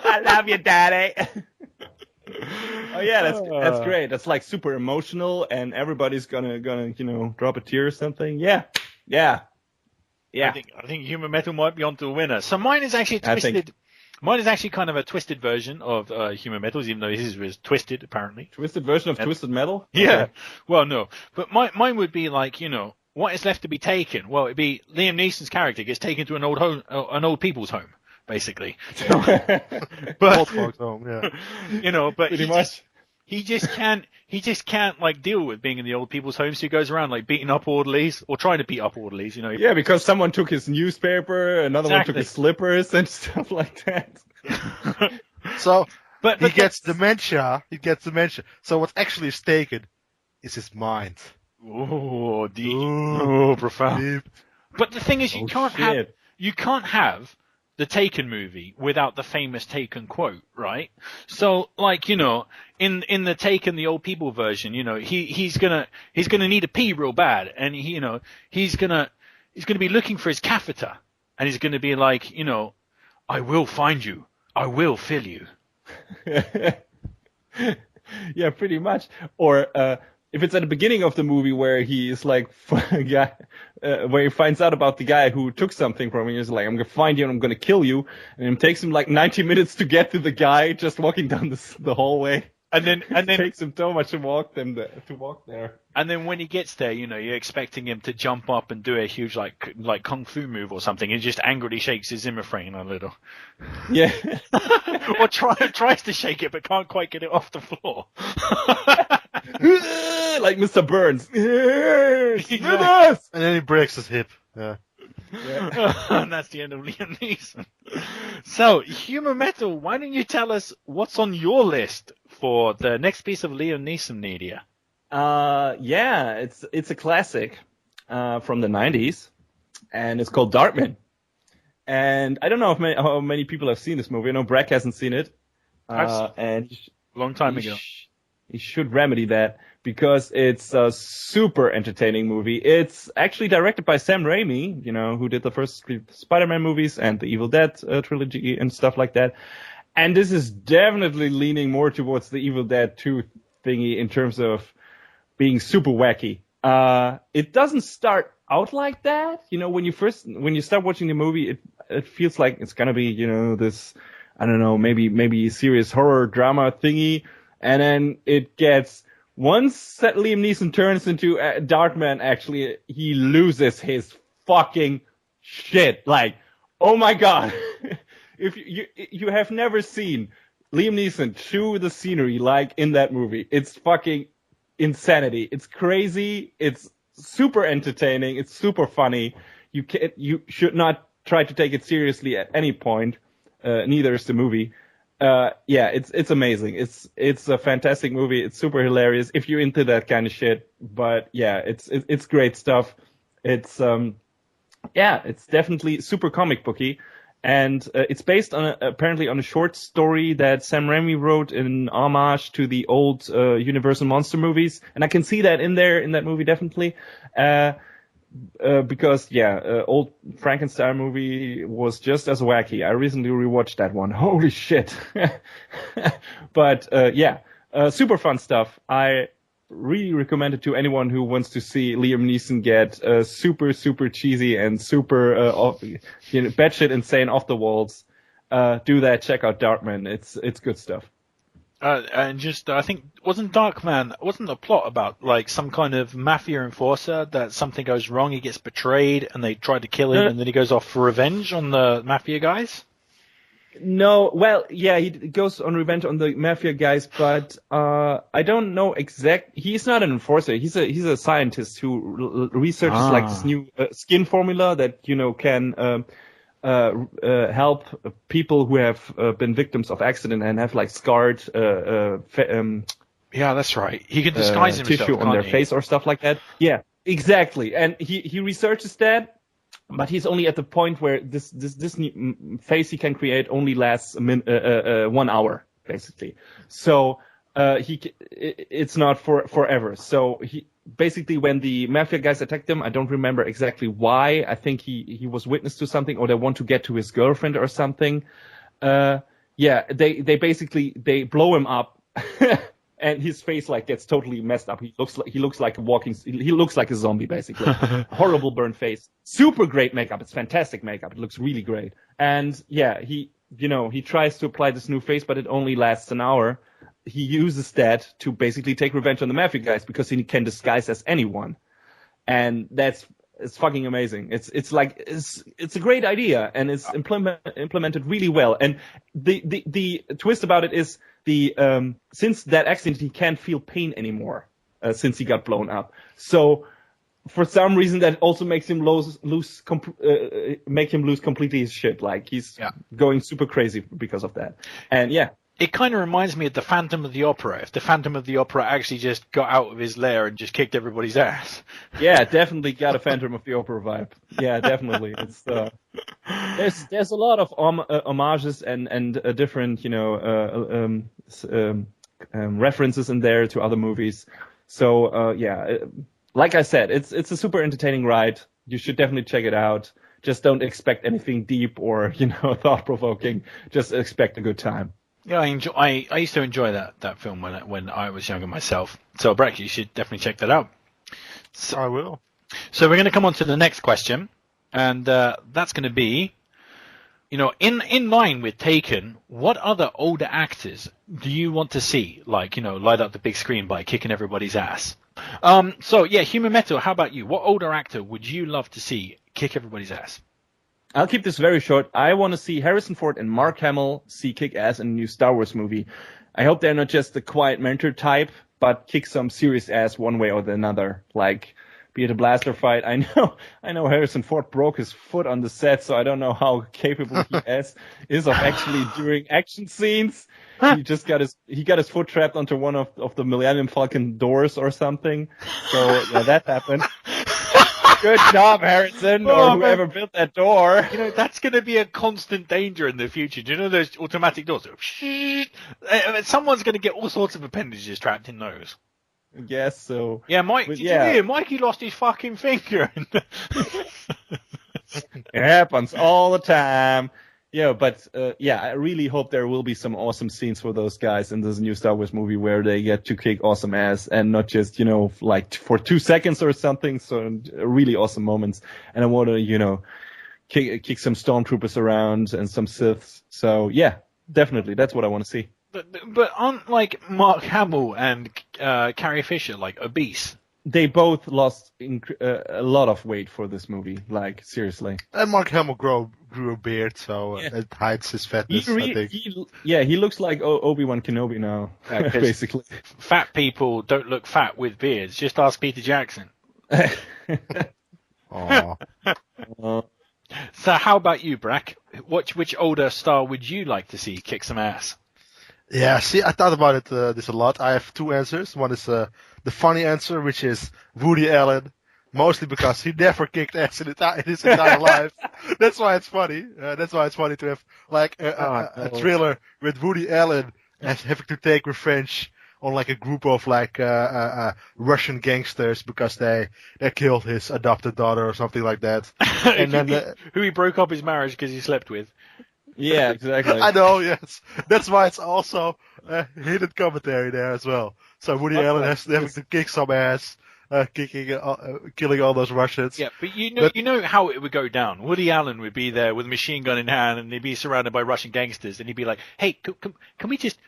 I love you, Daddy. Oh yeah, that's great. That's super emotional, and everybody's gonna drop a tear or something. Yeah. I think Human Metal might be onto a winner. So mine is actually twisted. Mine is actually kind of a twisted version of Human Metal's, even though his was twisted, apparently. Twisted version of Twisted Metal? Yeah. Okay. Well, no. But mine would be what is left to be taken? Well, it'd be Liam Neeson's character gets taken to an old people's home, basically. But old folks home, yeah. But pretty much. He just can't deal with being in the old people's homes, so he goes around beating up orderlies, or trying to beat up orderlies, Yeah, because someone took his newspaper, another one took his slippers and stuff like that. So, he gets dementia. So what actually is taken is his mind. Oh, deep. Oh, profound. Deep. But the thing is, you can't have the Taken movie without the famous Taken quote, right? So, like, you know, in the Taken, the old people version, you know, he's gonna need a pee real bad, and he's gonna be looking for his catheter, and he's gonna be like, you know, I will find you, I will fill you. Yeah, pretty much. Or if it's at the beginning of the movie where he is like, where he finds out about the guy who took something from him, he's like, I'm gonna find you and I'm gonna kill you, and it takes him like 90 minutes to get to the guy just walking down the hallway. And then it takes him so much to walk there. And then when he gets there, you know, you're expecting him to jump up and do a huge like kung fu move or something. He just angrily shakes his Zimmer frame a little. Yeah. Or tries to shake it but can't quite get it off the floor. Like Mr. Burns. And then he breaks his hip. Yeah. And that's the end of Liam Neeson. So, Humor Metal, why don't you tell us what's on your list for the next piece of Liam Neeson media? Yeah, it's a classic from the 90s, and it's called Darkman. And I don't know how many people have seen this movie. I know Brack hasn't seen it. And long time ago. He should remedy that because it's a super entertaining movie. It's actually directed by Sam Raimi, you know, who did the first three Spider-Man movies and the Evil Dead trilogy and stuff like that. And this is definitely leaning more towards the Evil Dead 2 thingy in terms of being super wacky. It doesn't start out like that. You know, when you start watching the movie, it feels like it's gonna be, you know, this, I don't know, maybe serious horror drama thingy. And then it gets, once that Liam Neeson turns into Darkman, actually, he loses his fucking shit. Like, oh my god. If you have never seen Liam Neeson chew the scenery like in that movie, it's fucking insanity. It's crazy. It's super entertaining. It's super funny. You should not try to take it seriously at any point. Neither is the movie. Yeah, it's amazing. It's a fantastic movie. It's super hilarious if you're into that kind of shit. But yeah, it's great stuff. It's definitely super comic booky, and it's based on apparently on a short story that Sam Raimi wrote in homage to the old Universal monster movies, and I can see that in that movie definitely. Because old Frankenstein movie was just as wacky. I recently rewatched that one. Holy shit. But super fun stuff. I really recommend it to anyone who wants to see Liam Neeson get super, super cheesy and super batshit insane off the walls. Do that. Check out Darkman. It's good stuff. And just, I think, wasn't the plot about, like, some kind of mafia enforcer that something goes wrong, he gets betrayed, and they try to kill him, and then he goes off for revenge on the mafia guys? No, well, yeah, he goes on revenge on the mafia guys, but I don't know he's not an enforcer, he's a scientist who researches, like, this new skin formula that, you know, can help people who have been victims of accident and have like scarred yeah, that's right. He can disguise himself, tissue on their face or stuff like that. Yeah, exactly. And he researches that, but he's only at the point where this new face he can create only lasts 1 hour basically. So it's not forever. So basically, when the mafia guys attacked him, I don't remember exactly why. I think he was witness to something, or they want to get to his girlfriend or something. They basically blow him up, and his face like gets totally messed up. He looks like a zombie basically. Horrible burnt face. Super great makeup. It's fantastic makeup. It looks really great. And yeah, he tries to apply this new face, but it only lasts an hour. He uses that to basically take revenge on the mafia guys because he can disguise as anyone, and it's fucking amazing. It's a great idea, and it's implemented really well. And the twist about it is since that accident he can't feel pain anymore since he got blown up. So for some reason that also makes him lose completely his shit. Like he's going super crazy because of that. And yeah. It kind of reminds me of the Phantom of the Opera. If the Phantom of the Opera actually just got out of his lair and just kicked everybody's ass. Yeah, definitely got a Phantom of the Opera vibe. Yeah, definitely. It's there's a lot of homages and different references in there to other movies. So like I said, it's a super entertaining ride. You should definitely check it out. Just don't expect anything deep or thought provoking. Just expect a good time. Yeah, I used to enjoy that film when I was younger myself. So, Brack, you should definitely check that out. So, I will. So we're going to come on to the next question, and that's going to be, in line with Taken, what other older actors do you want to see, light up the big screen by kicking everybody's ass? Human Metal, how about you? What older actor would you love to see kick everybody's ass? I'll keep this very short. I want to see Harrison Ford and Mark Hamill kick ass in a new Star Wars movie. I hope they're not just the quiet mentor type, but kick some serious ass one way or the other. Like, be it a blaster fight. I know Harrison Ford broke his foot on the set, so I don't know how capable he is of actually doing action scenes. He just got his foot trapped onto one of the Millennium Falcon doors or something. So yeah, that happened. Good job, Harrison, or whoever built that door. That's going to be a constant danger in the future. Do you know those automatic doors? Someone's going to get all sorts of appendages trapped in those. I guess so. Yeah, Mike. Did you hear? Mikey lost his fucking finger. It happens all the time. Yeah, but I really hope there will be some awesome scenes for those guys in this new Star Wars movie where they get to kick awesome ass and not just, like for 2 seconds or something. So really awesome moments. And I want to, kick some stormtroopers around and some Siths. So yeah, definitely. That's what I want to see. But aren't like Mark Hamill and Carrie Fisher like obese? They both lost a lot of weight for this movie. Like, seriously. And Mark Hamill grew a beard, so it hides his fatness, I think. He looks like Obi-Wan Kenobi now, basically. Fat people don't look fat with beards. Just ask Peter Jackson. Aww. So how about you, Brack? Which older star would you like to see kick some ass? Yeah, see, I thought about this a lot. I have 2 answers. One is the funny answer, which is Woody Allen, mostly because he never kicked ass in his entire life. That's why it's funny. That's why it's funny to have like a thriller with Woody Allen and having to take revenge on like a group of like Russian gangsters because they killed his adopted daughter or something like that. And then who he broke up his marriage because he slept with. Yeah, exactly. I know, yes. That's why it's also hidden commentary there as well. So Woody Allen has to kick some ass, killing all those Russians. Yeah, but you know how it would go down. Woody Allen would be there with a machine gun in hand, and he'd be surrounded by Russian gangsters, and he'd be like, "Hey, can we just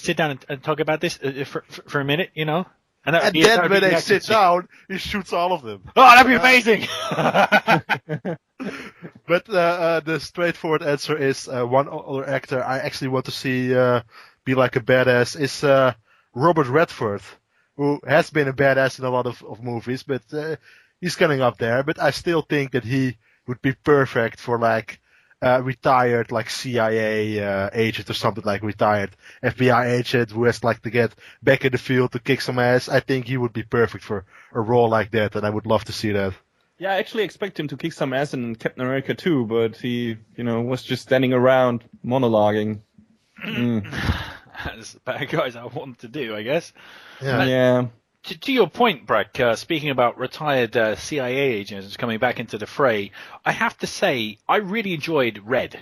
sit down and talk about this for a minute, And then when they sit down, he shoots all of them. Oh, that'd be amazing! But the straightforward answer is one other actor I actually want to see be like a badass is Robert Redford, who has been a badass in a lot of movies, but he's getting up there. But I still think that he would be perfect for like retired like CIA agent or something, like retired FBI agent who has like to get back in the field to kick some ass. I think he would be perfect for a role like that, and I would love to see that. Yeah, I actually expect him to kick some ass in Captain America too, but he, was just standing around monologuing. That's the bad guys I want to do, I guess. Yeah. To your point, Brack, speaking about retired CIA agents coming back into the fray, I have to say, I really enjoyed Red.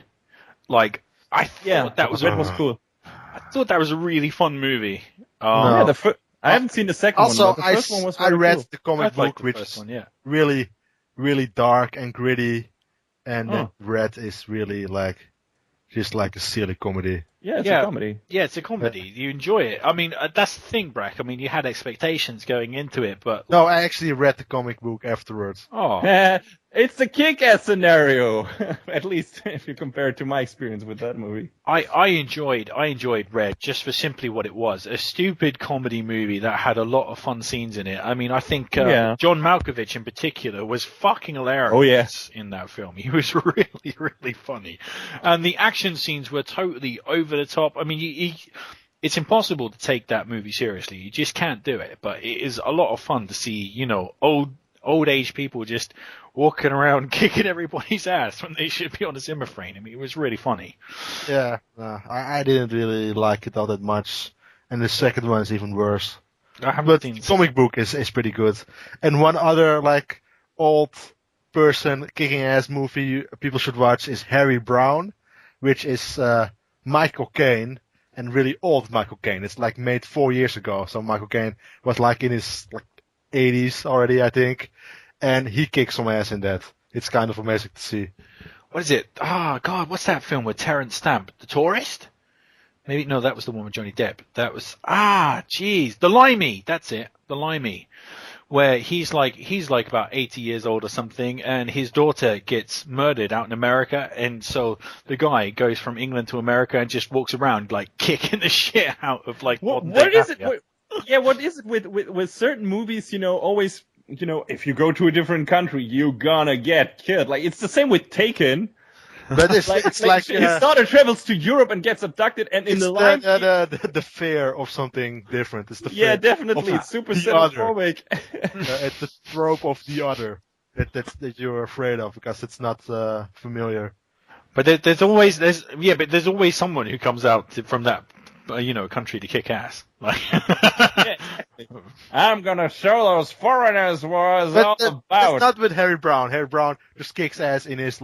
Like, I thought that was cool. I thought that was a really fun movie. I haven't seen the second one, but the first one was very cool. I read the comic book, the which first one, yeah. really, really dark and gritty, and Red is really like just like a silly comedy. Yeah, it's a comedy. Yeah, it's a comedy. You enjoy it. I mean, that's the thing, Brack. I mean, you had expectations going into it, but... No, I actually read the comic book afterwards. Oh. It's a kick-ass scenario, at least if you compare it to my experience with that movie. I enjoyed Red just for simply what it was. A stupid comedy movie that had a lot of fun scenes in it. I mean, I think John Malkovich in particular was fucking hilarious in that film. He was really, really funny. And the action scenes were totally over over the top. I mean, it's impossible to take that movie seriously. You just can't do it. But it is a lot of fun to see, you know, old age people just walking around kicking everybody's ass when they should be on a Zimmer frame. I mean, it was really funny. Yeah, I didn't really like it all that much, and the second one is even worse. But the comic book is pretty good. And one other like old person kicking ass movie people should watch is Harry Brown, which is Michael Caine, and really old Michael Caine. It's like made 4 years ago, so Michael Caine was like in his like 80s already, I think, and he kicks some ass in that. It's kind of amazing to see. What is it? Oh, God, what's that film with Terrence Stamp? The Tourist? Maybe, no, that was the one with Johnny Depp. That was, The Limey. That's it. The Limey. Where he's like about 80 years old or something, and his daughter gets murdered out in America, and so the guy goes from England to America and just walks around like kicking the shit out of like what is it? What is it with certain movies? You know, always, you know, if you go to a different country, you're gonna get killed. Like it's the same with Taken. But it's like his daughter travels to Europe and gets abducted, and in the fear of something different. It's the fear definitely. It's super xenophobic. It's the trope of the other that you're afraid of because it's not familiar. But there's always someone who comes out from that country to kick ass. Like, I'm gonna show those foreigners what it's all about. That's not with Harry Brown. Harry Brown just kicks ass in his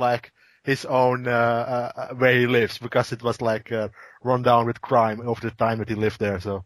own where he lives, because it was like run down with crime over the time that he lived there. So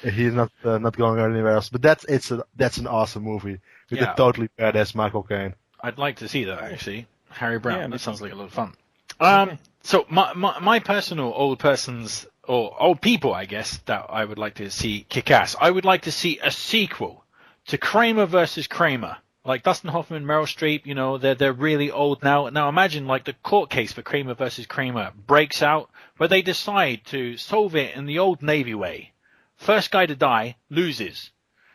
he's not going anywhere else. But that's an awesome movie with a totally badass Michael Caine. I'd like to see that actually. Harry Brown. That sounds like a lot of fun. So my personal old people, I guess, that I would like to see kick ass. I would like to see a sequel to Kramer versus Kramer. Like Dustin Hoffman, Meryl Streep, you know, they're really old now. Now imagine like the court case for Kramer versus Kramer breaks out, but they decide to solve it in the old Navy way. First guy to die loses.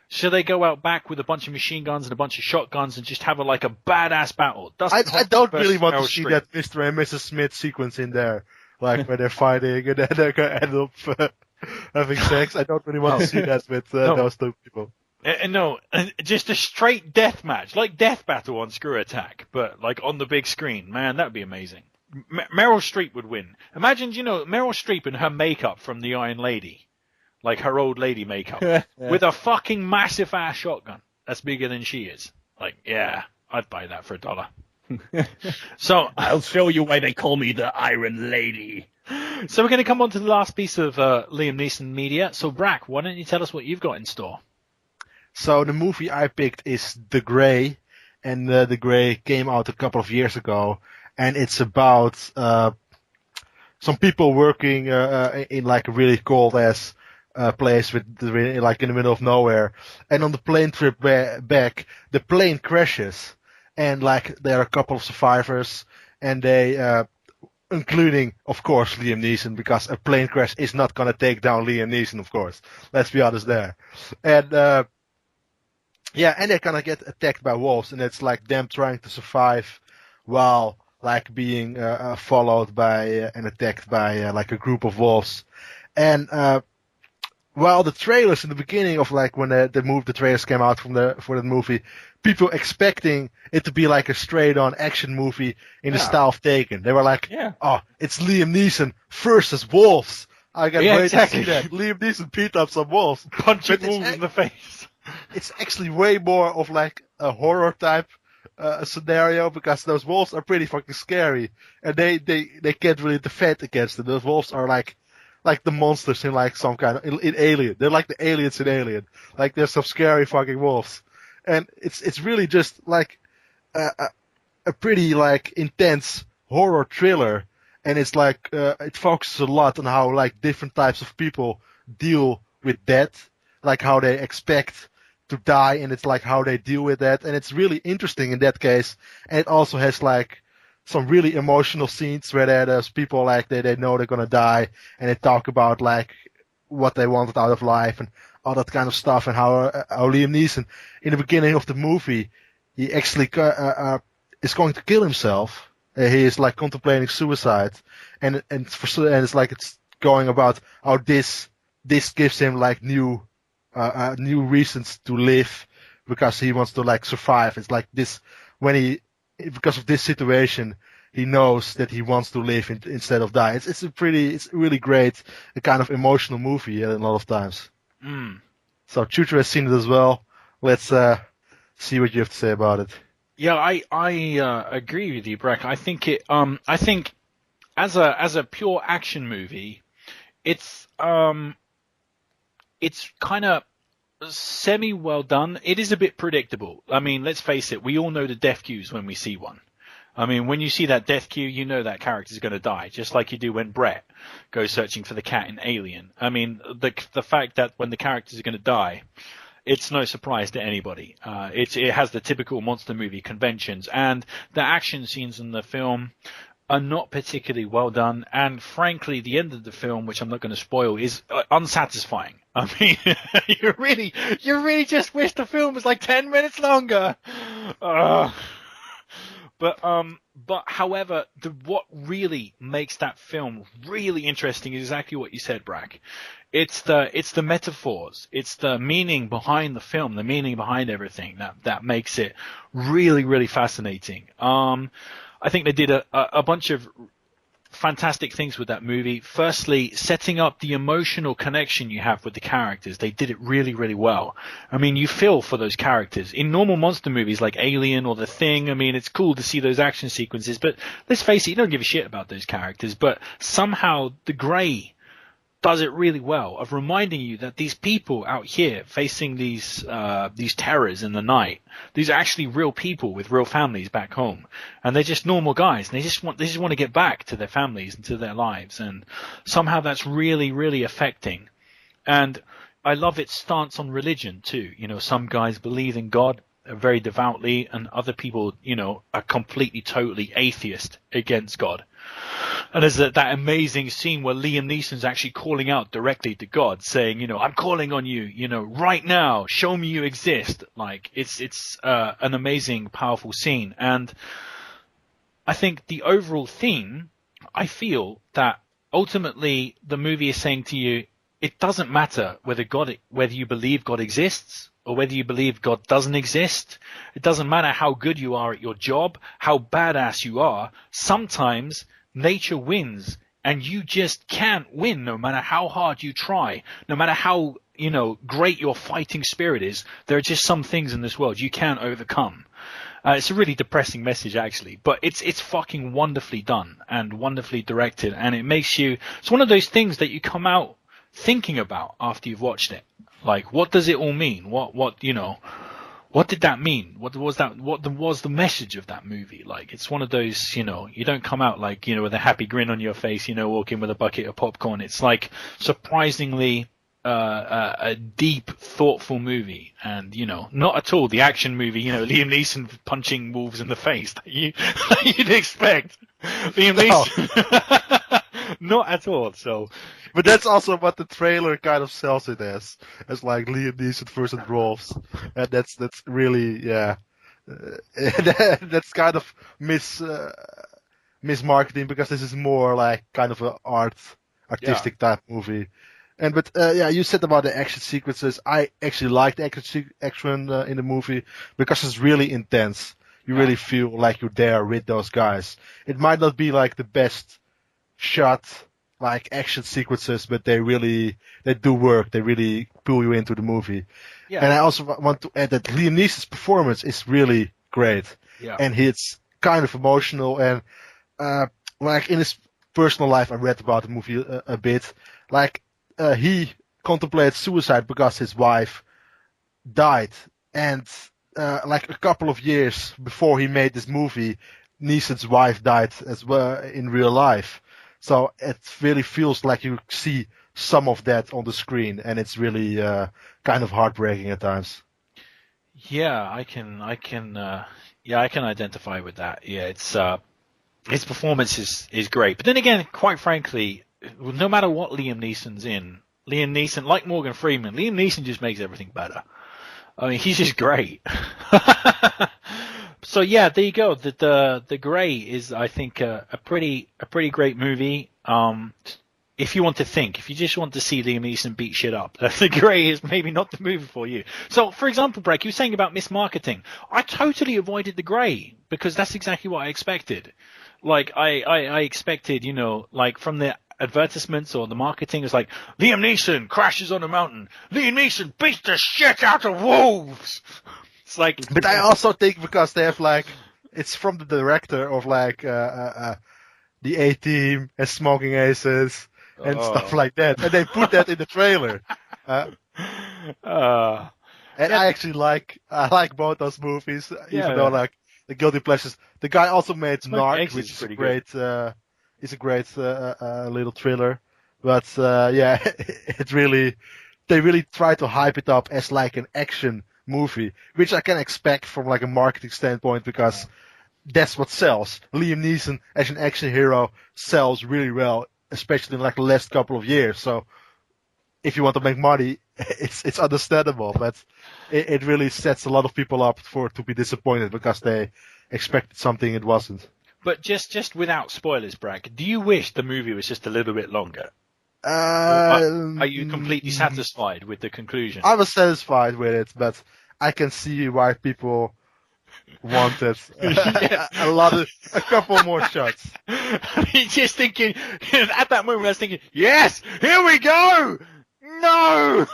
So they go out back with a bunch of machine guns and a bunch of shotguns and just have a badass battle. I don't really want to see that Mr. and Mrs. Smith sequence in there, like where they're fighting and then they're gonna end up having sex. I don't really want to see that with those two people. No, just a straight death match, like Death Battle on Screw Attack, but like on the big screen. Man, that'd be amazing. Meryl Streep would win. Imagine, Meryl Streep in her makeup from The Iron Lady, like her old lady makeup, with a fucking massive ass shotgun that's bigger than she is. Like, yeah, I'd buy that for $1. So I'll show you why they call me the Iron Lady. So we're going to come on to the last piece of Liam Neeson media. So Brack, why don't you tell us what you've got in store? So the movie I picked is The Grey, and The Grey came out a couple of years ago, and it's about some people working in like a really cold ass place like in the middle of nowhere, and on the plane trip back, the plane crashes, and like there are a couple of survivors, and they including of course Liam Neeson, because a plane crash is not gonna take down Liam Neeson, of course. Let's be honest there, and. And they're gonna get attacked by wolves, and it's like them trying to survive while like being followed by and attacked by like a group of wolves. And while the trailers in the beginning of like when the trailers came out for the movie, people expecting it to be like a straight on action movie in the style of Taken. They were like, oh, it's Liam Neeson versus wolves. I can't wait to see that. Liam Neeson beat up some wolves. Punching wolves in the face. It's actually way more of like a horror type scenario, because those wolves are pretty fucking scary, and they can't really defend against them. Those wolves are like the monsters in like some kind of in Alien. They're like the aliens in Alien. Like there's some scary fucking wolves, and it's really just like a pretty like intense horror thriller, and it's like it focuses a lot on how like different types of people deal with death, like how they expect to die, and it's like how they deal with that, and it's really interesting in that case. And it also has like some really emotional scenes where there's people like they know they're gonna die, and they talk about like what they wanted out of life and all that kind of stuff, and how Liam Neeson in the beginning of the movie, he actually is going to kill himself. He is like contemplating suicide, and it's like it's going about how this gives him like new reasons to live because he wants to like survive. It's like this because of this situation, he knows that he wants to live instead of die. It's a really great, a kind of emotional movie a lot of times. So Chuchu has seen it as well. Let's see what you have to say about it. Yeah, I agree with you, Breck. I think as a pure action movie, it's kind of semi well done. It is a bit predictable. I mean, let's face it, we all know the death cues when we see one. I mean, when you see that death cue, you know that character's going to die, just like you do when Brett goes searching for the cat in Alien. I mean, the fact that when the characters are going to die, it's no surprise to anybody. It has the typical monster movie conventions, and the action scenes in the film are not particularly well done, and frankly, the end of the film, which I'm not going to spoil, is unsatisfying. I mean, you really just wish the film was like 10 minutes longer. But however, what really makes that film really interesting is exactly what you said, Brack. It's the metaphors, it's the meaning behind the film, the meaning behind everything that makes it really, really fascinating. I think they did a bunch of fantastic things with that movie. Firstly, setting up the emotional connection you have with the characters. They did it really, really well. I mean, you feel for those characters. In normal monster movies like Alien or The Thing, I mean, it's cool to see those action sequences, but let's face it, you don't give a shit about those characters. But somehow The Grey does it really well of reminding you that these people out here facing these terrors in the night, these are actually real people with real families back home, and they're just normal guys, and they just want to get back to their families and to their lives, and somehow that's really, really affecting. And I love its stance on religion too. You know, some guys believe in God very devoutly, and other people, you know, are completely, totally atheist against God. And there's that amazing scene where Liam Neeson's actually calling out directly to God, saying, you know, I'm calling on you, you know, right now, show me you exist. Like, it's an amazing, powerful scene. And I think the overall theme, I feel that ultimately the movie is saying to you, it doesn't matter whether you believe God exists or whether you believe God doesn't exist. It doesn't matter how good you are at your job, how badass you are. Sometimes nature wins, and you just can't win no matter how hard you try, no matter how, you know, great your fighting spirit is. There are just some things in this world you can't overcome. It's a really depressing message, actually, but it's fucking wonderfully done and wonderfully directed, and it's one of those things that you come out thinking about after you've watched it. Like, what does it all mean? What you know, what did that mean? What was the message of that movie? Like, it's one of those, you know, you don't come out like, you know, with a happy grin on your face, you know, walking with a bucket of popcorn. It's like surprisingly a deep, thoughtful movie, and, you know, not at all the action movie, you know, Liam Neeson punching wolves in the face that you'd expect. Liam Neeson, not at all. So, but that's also what the trailer kind of sells it as like Liam Neeson versus wolves, and that's really, yeah, that's kind of mismarketing, because this is more like kind of an artistic type movie. But you said about the action sequences. I actually like the action in the movie because it's really intense. You really feel like you're there with those guys. It might not be like the best shot, like action sequences, but they do work. They really pull you into the movie. Yeah. And I also want to add that Liam Neeson's performance is really great. Yeah. And it's kind of emotional, and like in his personal life, I read about the movie a bit. Like, he contemplated suicide because his wife died, and like a couple of years before he made this movie, Neeson's wife died as well in real life. So it really feels like you see some of that on the screen, and it's really kind of heartbreaking at times. Yeah, I can identify with that. Yeah, it's his performance is great, but then again, quite frankly, no matter what Liam Neeson's in, Liam Neeson, like Morgan Freeman, Liam Neeson just makes everything better. I mean, he's just great. So yeah, there you go. The Grey is, I think, a pretty great movie. if you want to think, if you just want to see Liam Neeson beat shit up, The Grey is maybe not the movie for you. So, for example, Brad, you were saying about mismarketing. I totally avoided The Grey because that's exactly what I expected. Like, I expected, you know, like from the advertisements or the marketing, it's like, Liam Neeson crashes on a mountain. Liam Neeson beats the shit out of wolves. It's like... But I also think because they have, like, it's from the director of, like, the A-Team and Smoking Aces and stuff like that. And they put that in the trailer. And I actually like both those movies, even though, like, the Guilty Pleasures. The guy also made Narc, which is a great, little thriller. But, they really try to hype it up as like an action movie, which I can expect from like a marketing standpoint because that's what sells. Liam Neeson as an action hero sells really well, especially in like the last couple of years. So if you want to make money, it's understandable, but it really sets a lot of people up to be disappointed because they expected something it wasn't. But just without spoilers, Bragg, do you wish the movie was just a little bit longer? Are you completely satisfied with the conclusion? I was satisfied with it, but I can see why people wanted a couple more shots. Just thinking, at that moment I was thinking, yes, here we go! No!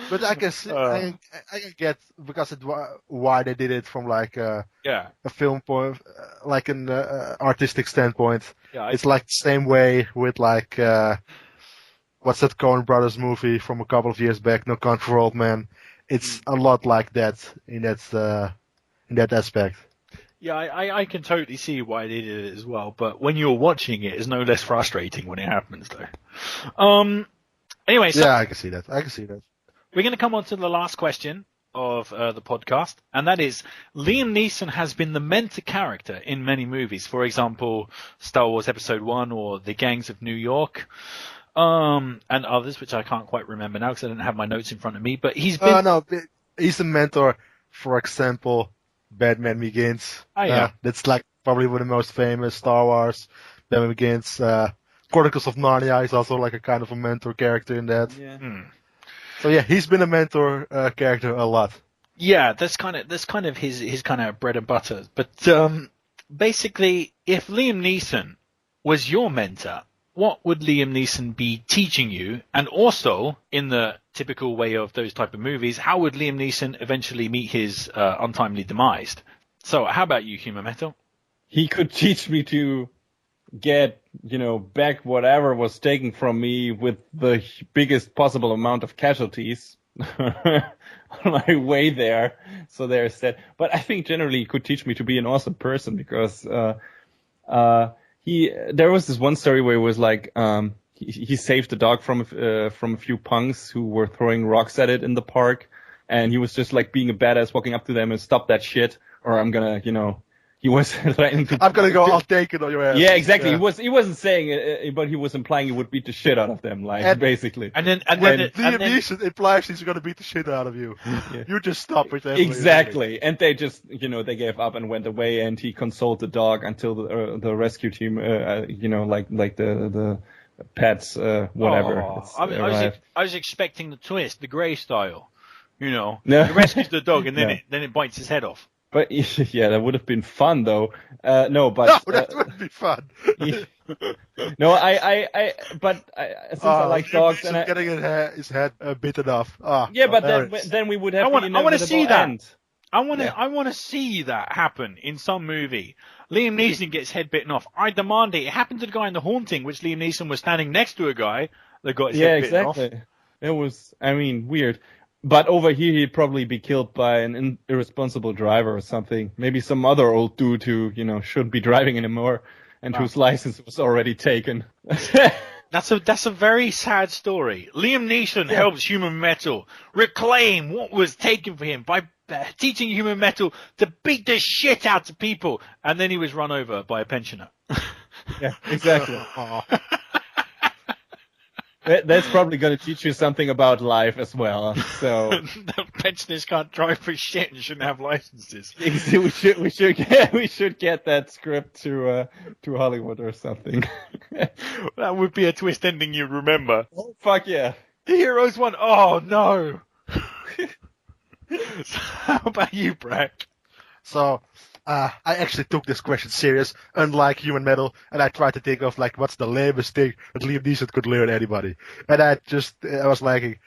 But I can see, I can get because why they did it from like a film point, like an artistic standpoint. Yeah, it's like the same way with like what's that Coen Brothers movie from a couple of years back, No Country for Old Men. It's a lot like that in that aspect. Yeah, I can totally see why they did it as well. But when you're watching it, it's no less frustrating when it happens, though. Anyway, so yeah, I can see that. We're going to come on to the last question of the podcast, and that is, Liam Neeson has been the mentor character in many movies. For example, Star Wars Episode 1 or The Gangs of New York, and others, which I can't quite remember now because I don't have my notes in front of me. But he's been... he's a mentor, for example, Batman Begins. Oh, yeah. That's like probably one of the most famous Star Wars. Batman Begins. Chronicles of Narnia is also like a kind of a mentor character in that. Yeah. So yeah, he's been a mentor character a lot. Yeah, that's kind of his kind of bread and butter. But basically, if Liam Neeson was your mentor, what would Liam Neeson be teaching you? And also, in the typical way of those type of movies, how would Liam Neeson eventually meet his untimely demise? So, how about you, Human Metal? He could teach me to get, back whatever was taken from me with the biggest possible amount of casualties on my way there. So there's that. But I think generally he could teach me to be an awesome person because there was this one story where it was like he saved the dog from a few punks who were throwing rocks at it in the park, and he was just like being a badass, walking up to them and stop that shit, or I'm gonna, he was threatening to. I'm gonna go. I'll take it on your ass. Yeah, exactly. Yeah. He wasn't saying it, but he was implying he would beat the shit out of them, basically. And then Liam Neeson implies he's gonna beat the shit out of you. Yeah. You just stop it. Exactly. And they just, they gave up and went away, and he consoled the dog until the rescue team, like the pets, whatever. I was expecting the twist, the Grey style. He rescues the dog and then it bites his head off. But yeah, that would have been fun though. No, that wouldn't be fun. No, since I like dogs and getting his head bitten off. Yeah, but then we would have. I want to see that. End. I want to see that happen in some movie. Liam Neeson gets head bitten off. I demand it. It happened to the guy in The Haunting, which Liam Neeson was standing next to a guy that got his head bitten off. Yeah, exactly. It was, weird. But over here, he'd probably be killed by an irresponsible driver or something. Maybe some other old dude who, shouldn't be driving anymore and whose license was already taken. That's a very sad story. Liam Neeson helps Human Metal reclaim what was taken from him by teaching Human Metal to beat the shit out of people. And then he was run over by a pensioner. Yeah, exactly. That's probably going to teach you something about life as well. So The pensioners can't drive for shit and shouldn't have licenses. we should get that script to Hollywood or something. That would be a twist ending you'd remember. Oh, fuck yeah. The heroes won. Oh no. So how about you, Brack? So, I actually took this question serious, unlike Human Metal, and I tried to think of, like, what's the lamest thing that Liam Neeson could learn anybody. And I was like,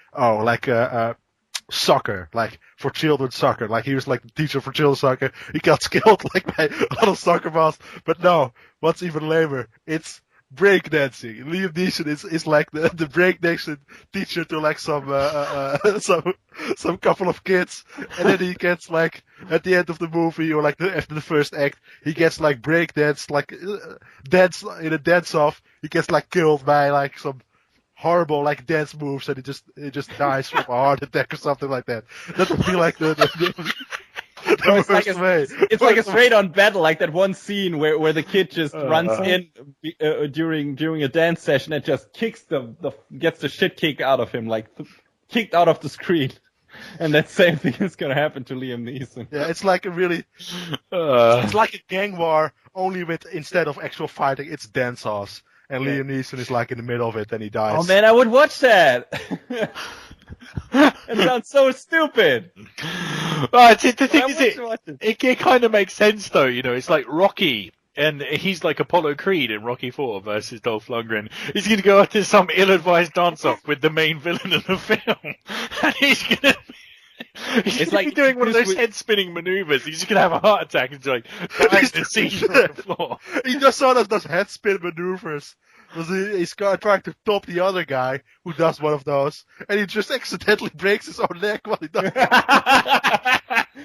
soccer, like, for children soccer. Like, he was like the teacher for children soccer. He got skilled, like, by a lot of soccer balls. But no, what's even lamer? It's breakdancing. Liam Neeson is like the breakdancing teacher to like some couple of kids, and then he gets like at the end of the movie or like after the first act, he gets like breakdance, like dance in a dance off. He gets like killed by like some horrible like dance moves, and he just dies from a heart attack or something like that. That would be like the It's like a straight on battle, like that one scene where the kid just runs in during a dance session and just kicks gets the shit kicked out of him, like kicked out of the screen. And that same thing is gonna happen to Liam Neeson. Yeah, it's like it's like a gang war, only with instead of actual fighting, it's dance offs. And Liam Neeson is like in the middle of it, and he dies. Oh man, I would watch that. It sounds so stupid. The thing is, it kind of makes sense though. You know, it's like Rocky, and he's like Apollo Creed in Rocky 4 versus Dolph Lundgren. He's going to go out to some ill-advised dance-off with the main villain of the film, and he's going to be doing one of those head-spinning maneuvers. He's just going to have a heart attack and like die in a seizure on the floor. He just sort of does head-spin maneuvers. He's trying to top the other guy who does one of those, and he just accidentally breaks his own neck while he does it.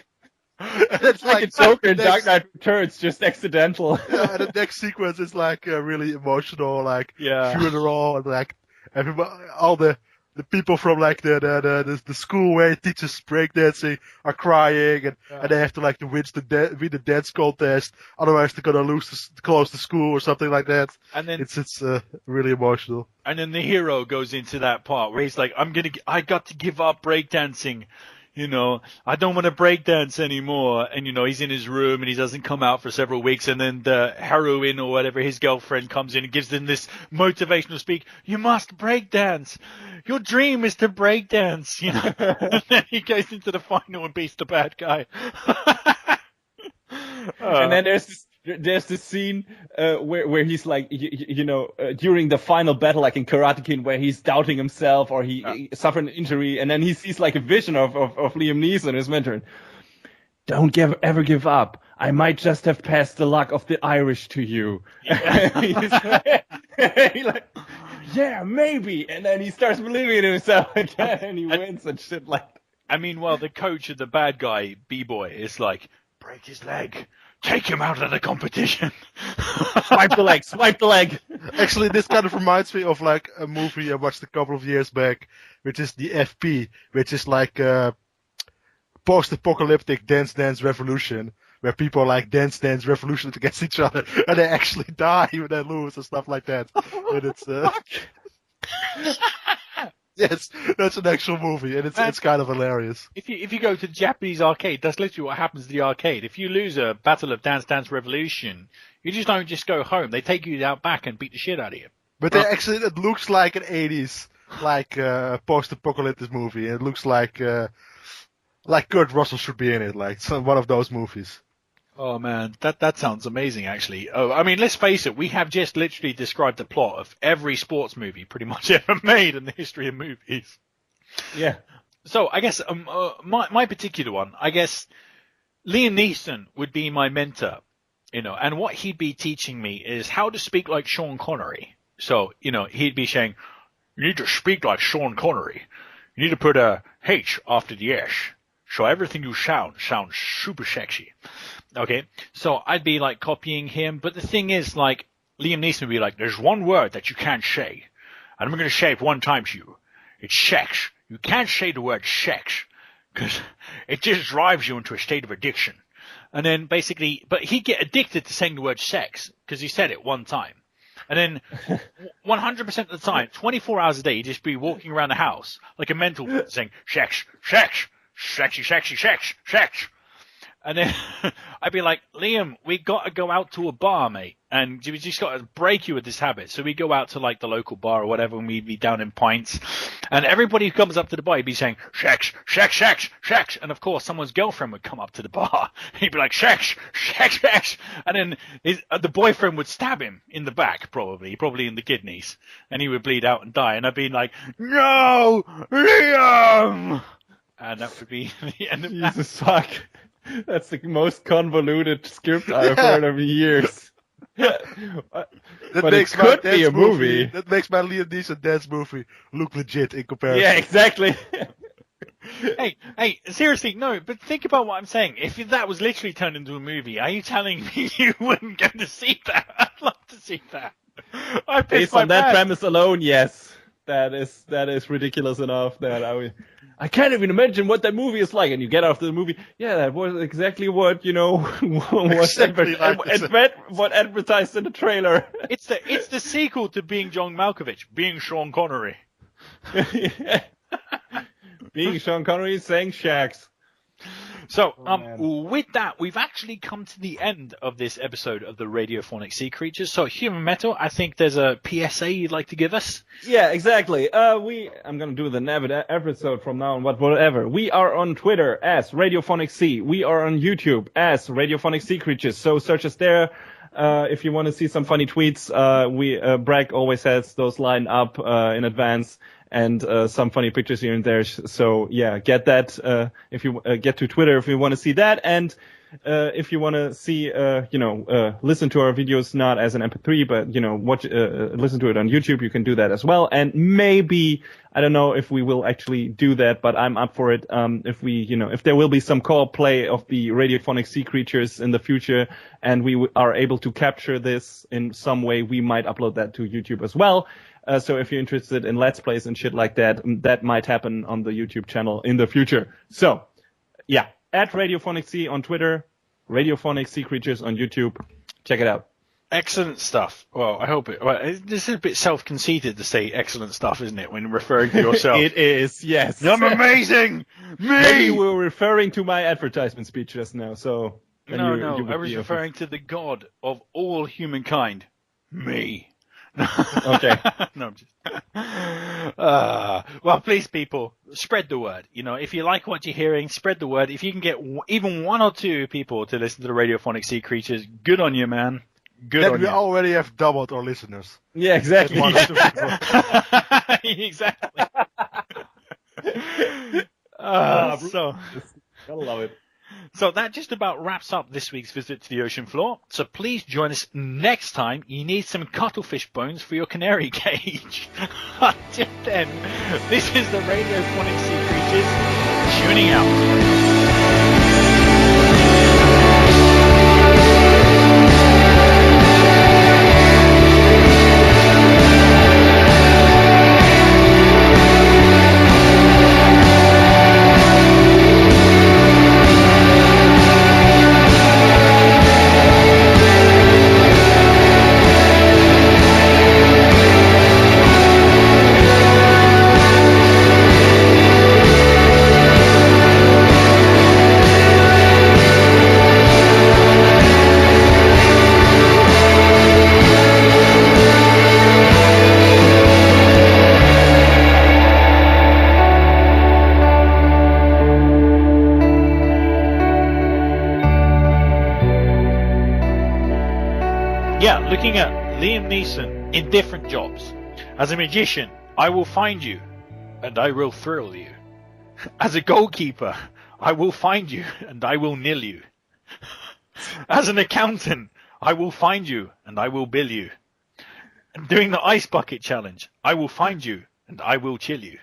It's like a Joker in Dark Knight Returns, just accidental. Yeah, and the next sequence is like really emotional, like funeral, and like everybody, all the people from like the school where he teaches breakdancing are crying, and they have to like to win the dance contest, otherwise they're gonna close the school or something like that. And then it's really emotional. And then the hero goes into that part where he's like, I got to give up breakdancing. You know, I don't want to breakdance anymore. And, you know, he's in his room and he doesn't come out for several weeks. And then the heroine or whatever, his girlfriend, comes in and gives him this motivational speak. You must breakdance. Your dream is to breakdance, you know. And then he goes into the final and beats the bad guy. And then there's this scene where he's like, during the final battle, like in Karate Kid, where he's doubting himself or he suffered an injury, and then he sees like a vision of Liam Neeson, his mentor. Don't ever give up. I might just have passed the luck of the Irish to you. Yeah. He's like, yeah, maybe. And then he starts believing in himself again, and he wins and shit like that. I mean, well, the coach of the bad guy, B-Boy, is like, break his leg. Take him out of the competition. Swipe the leg. Actually, this kind of reminds me of like a movie I watched a couple of years back, which is the FP, which is like post-apocalyptic dance revolution, where people like dance revolution against each other, and they actually die when they lose and stuff like that. And it's yes, that's an actual movie, and it's kind of hilarious. If you go to the Japanese arcade, that's literally what happens to the arcade. If you lose a battle of Dance Revolution, you just don't just go home. They take you out back and beat the shit out of you. But it looks like an 80s like post-apocalyptic movie. It looks like Kurt Russell should be in it, like one of those movies. Oh man, that sounds amazing actually. Oh, I mean, let's face it, we have just literally described the plot of every sports movie pretty much ever made in the history of movies. Yeah. So I guess my particular one, I guess Liam Neeson would be my mentor, you know, and what he'd be teaching me is how to speak like Sean Connery. So, you know, he'd be saying, you need to speak like Sean Connery. You need to put a H after the S. So everything you sounds super sexy. Okay, so I'd be like copying him, but the thing is, like, Liam Neeson would be like, there's one word that you can't say, and I'm going to say it one time to you. It's sex. You can't say the word sex, because it just drives you into a state of addiction. And then basically, but he'd get addicted to saying the word sex, because he said it one time. And then 100% of the time, 24 hours a day, you'd just be walking around the house like a mental saying, "Shex, shex, shexy, shexy, shex, shex." And then I'd be like, "Liam, we got to go out to a bar, mate. And we just got to break you with this habit." So we go out to like the local bar or whatever, and we'd be down in pints. And everybody who comes up to the bar, he'd be saying, "Shex, shex, shex, shex." And of course, someone's girlfriend would come up to the bar. He'd be like, "Shex, shex, shex." And then the boyfriend would stab him in the back, probably in the kidneys. And he would bleed out and die. And I'd be like, "No, Liam!" And that would be the end of that. Jesus fuck. That's the most convoluted script I've heard of years. But it could be a movie. That makes my Liam Neeson dance movie look legit in comparison. Yeah, exactly. Hey, seriously, no, but think about what I'm saying. If that was literally turned into a movie, are you telling me you wouldn't go to see that? I'd love to see that. Based on that premise alone, yes. That is ridiculous enough that I can't even imagine what that movie is like. And you get after the movie, yeah, that was exactly what, what advertised in the trailer. It's the sequel to Being John Malkovich, Being Sean Connery. Being Sean Connery saying shacks. So, with that, we've actually come to the end of this episode of the Radiophonic Sea Creatures. So, Human Metal, I think there's a PSA you'd like to give us? Yeah, exactly. I'm gonna do the episode from now on, whatever. We are on Twitter as Radiophonic Sea. We are on YouTube as Radiophonic Sea Creatures. So, search us there. If you want to see some funny tweets, Bragg always has those lined up, in advance. And some funny pictures here and there. So yeah, get that if you get to Twitter if you want to see that, and if you want to see listen to our videos not as an MP3 but watch listen to it on YouTube, you can do that as well. And maybe I don't know if we will actually do that, but I'm up for it. If there will be some co-play of the Radiophonic Sea Creatures in the future, and we are able to capture this in some way, we might upload that to YouTube as well. So if you're interested in Let's Plays and shit like that, that might happen on the YouTube channel in the future. So, yeah, at Radiophonic Sea on Twitter, Radiophonic Sea Creatures on YouTube. Check it out. Excellent stuff. Well, I hope it. Well, this is a bit self-conceited to say excellent stuff, isn't it, when referring to yourself? It is, yes. I'm amazing! Me! Maybe you were referring to my advertisement speech just now, so... No, I was referring to the god of all humankind. Me. Okay. No, I'm just. Well, please, people, spread the word. If you like what you're hearing, spread the word. If you can get even one or two people to listen to the Radiophonic Sea Creatures, good on you, man. Good on you. We already have doubled our listeners. Yeah, exactly. Exactly. So. I love it. So that just about wraps up this week's visit to the ocean floor. So please join us next time. You need some cuttlefish bones for your canary cage. Until then, this is the Radiophonic Sea Creatures tuning out. Looking at Liam Neeson in different jobs. As a magician, I will find you, and I will thrill you. As a goalkeeper, I will find you, and I will nil you. As an accountant, I will find you, and I will bill you. And doing the ice bucket challenge, I will find you, and I will chill you.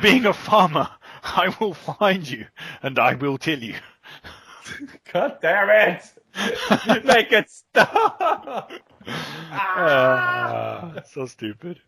Being a farmer, I will find you, and I will till you. God damn it! Make it stop! So stupid.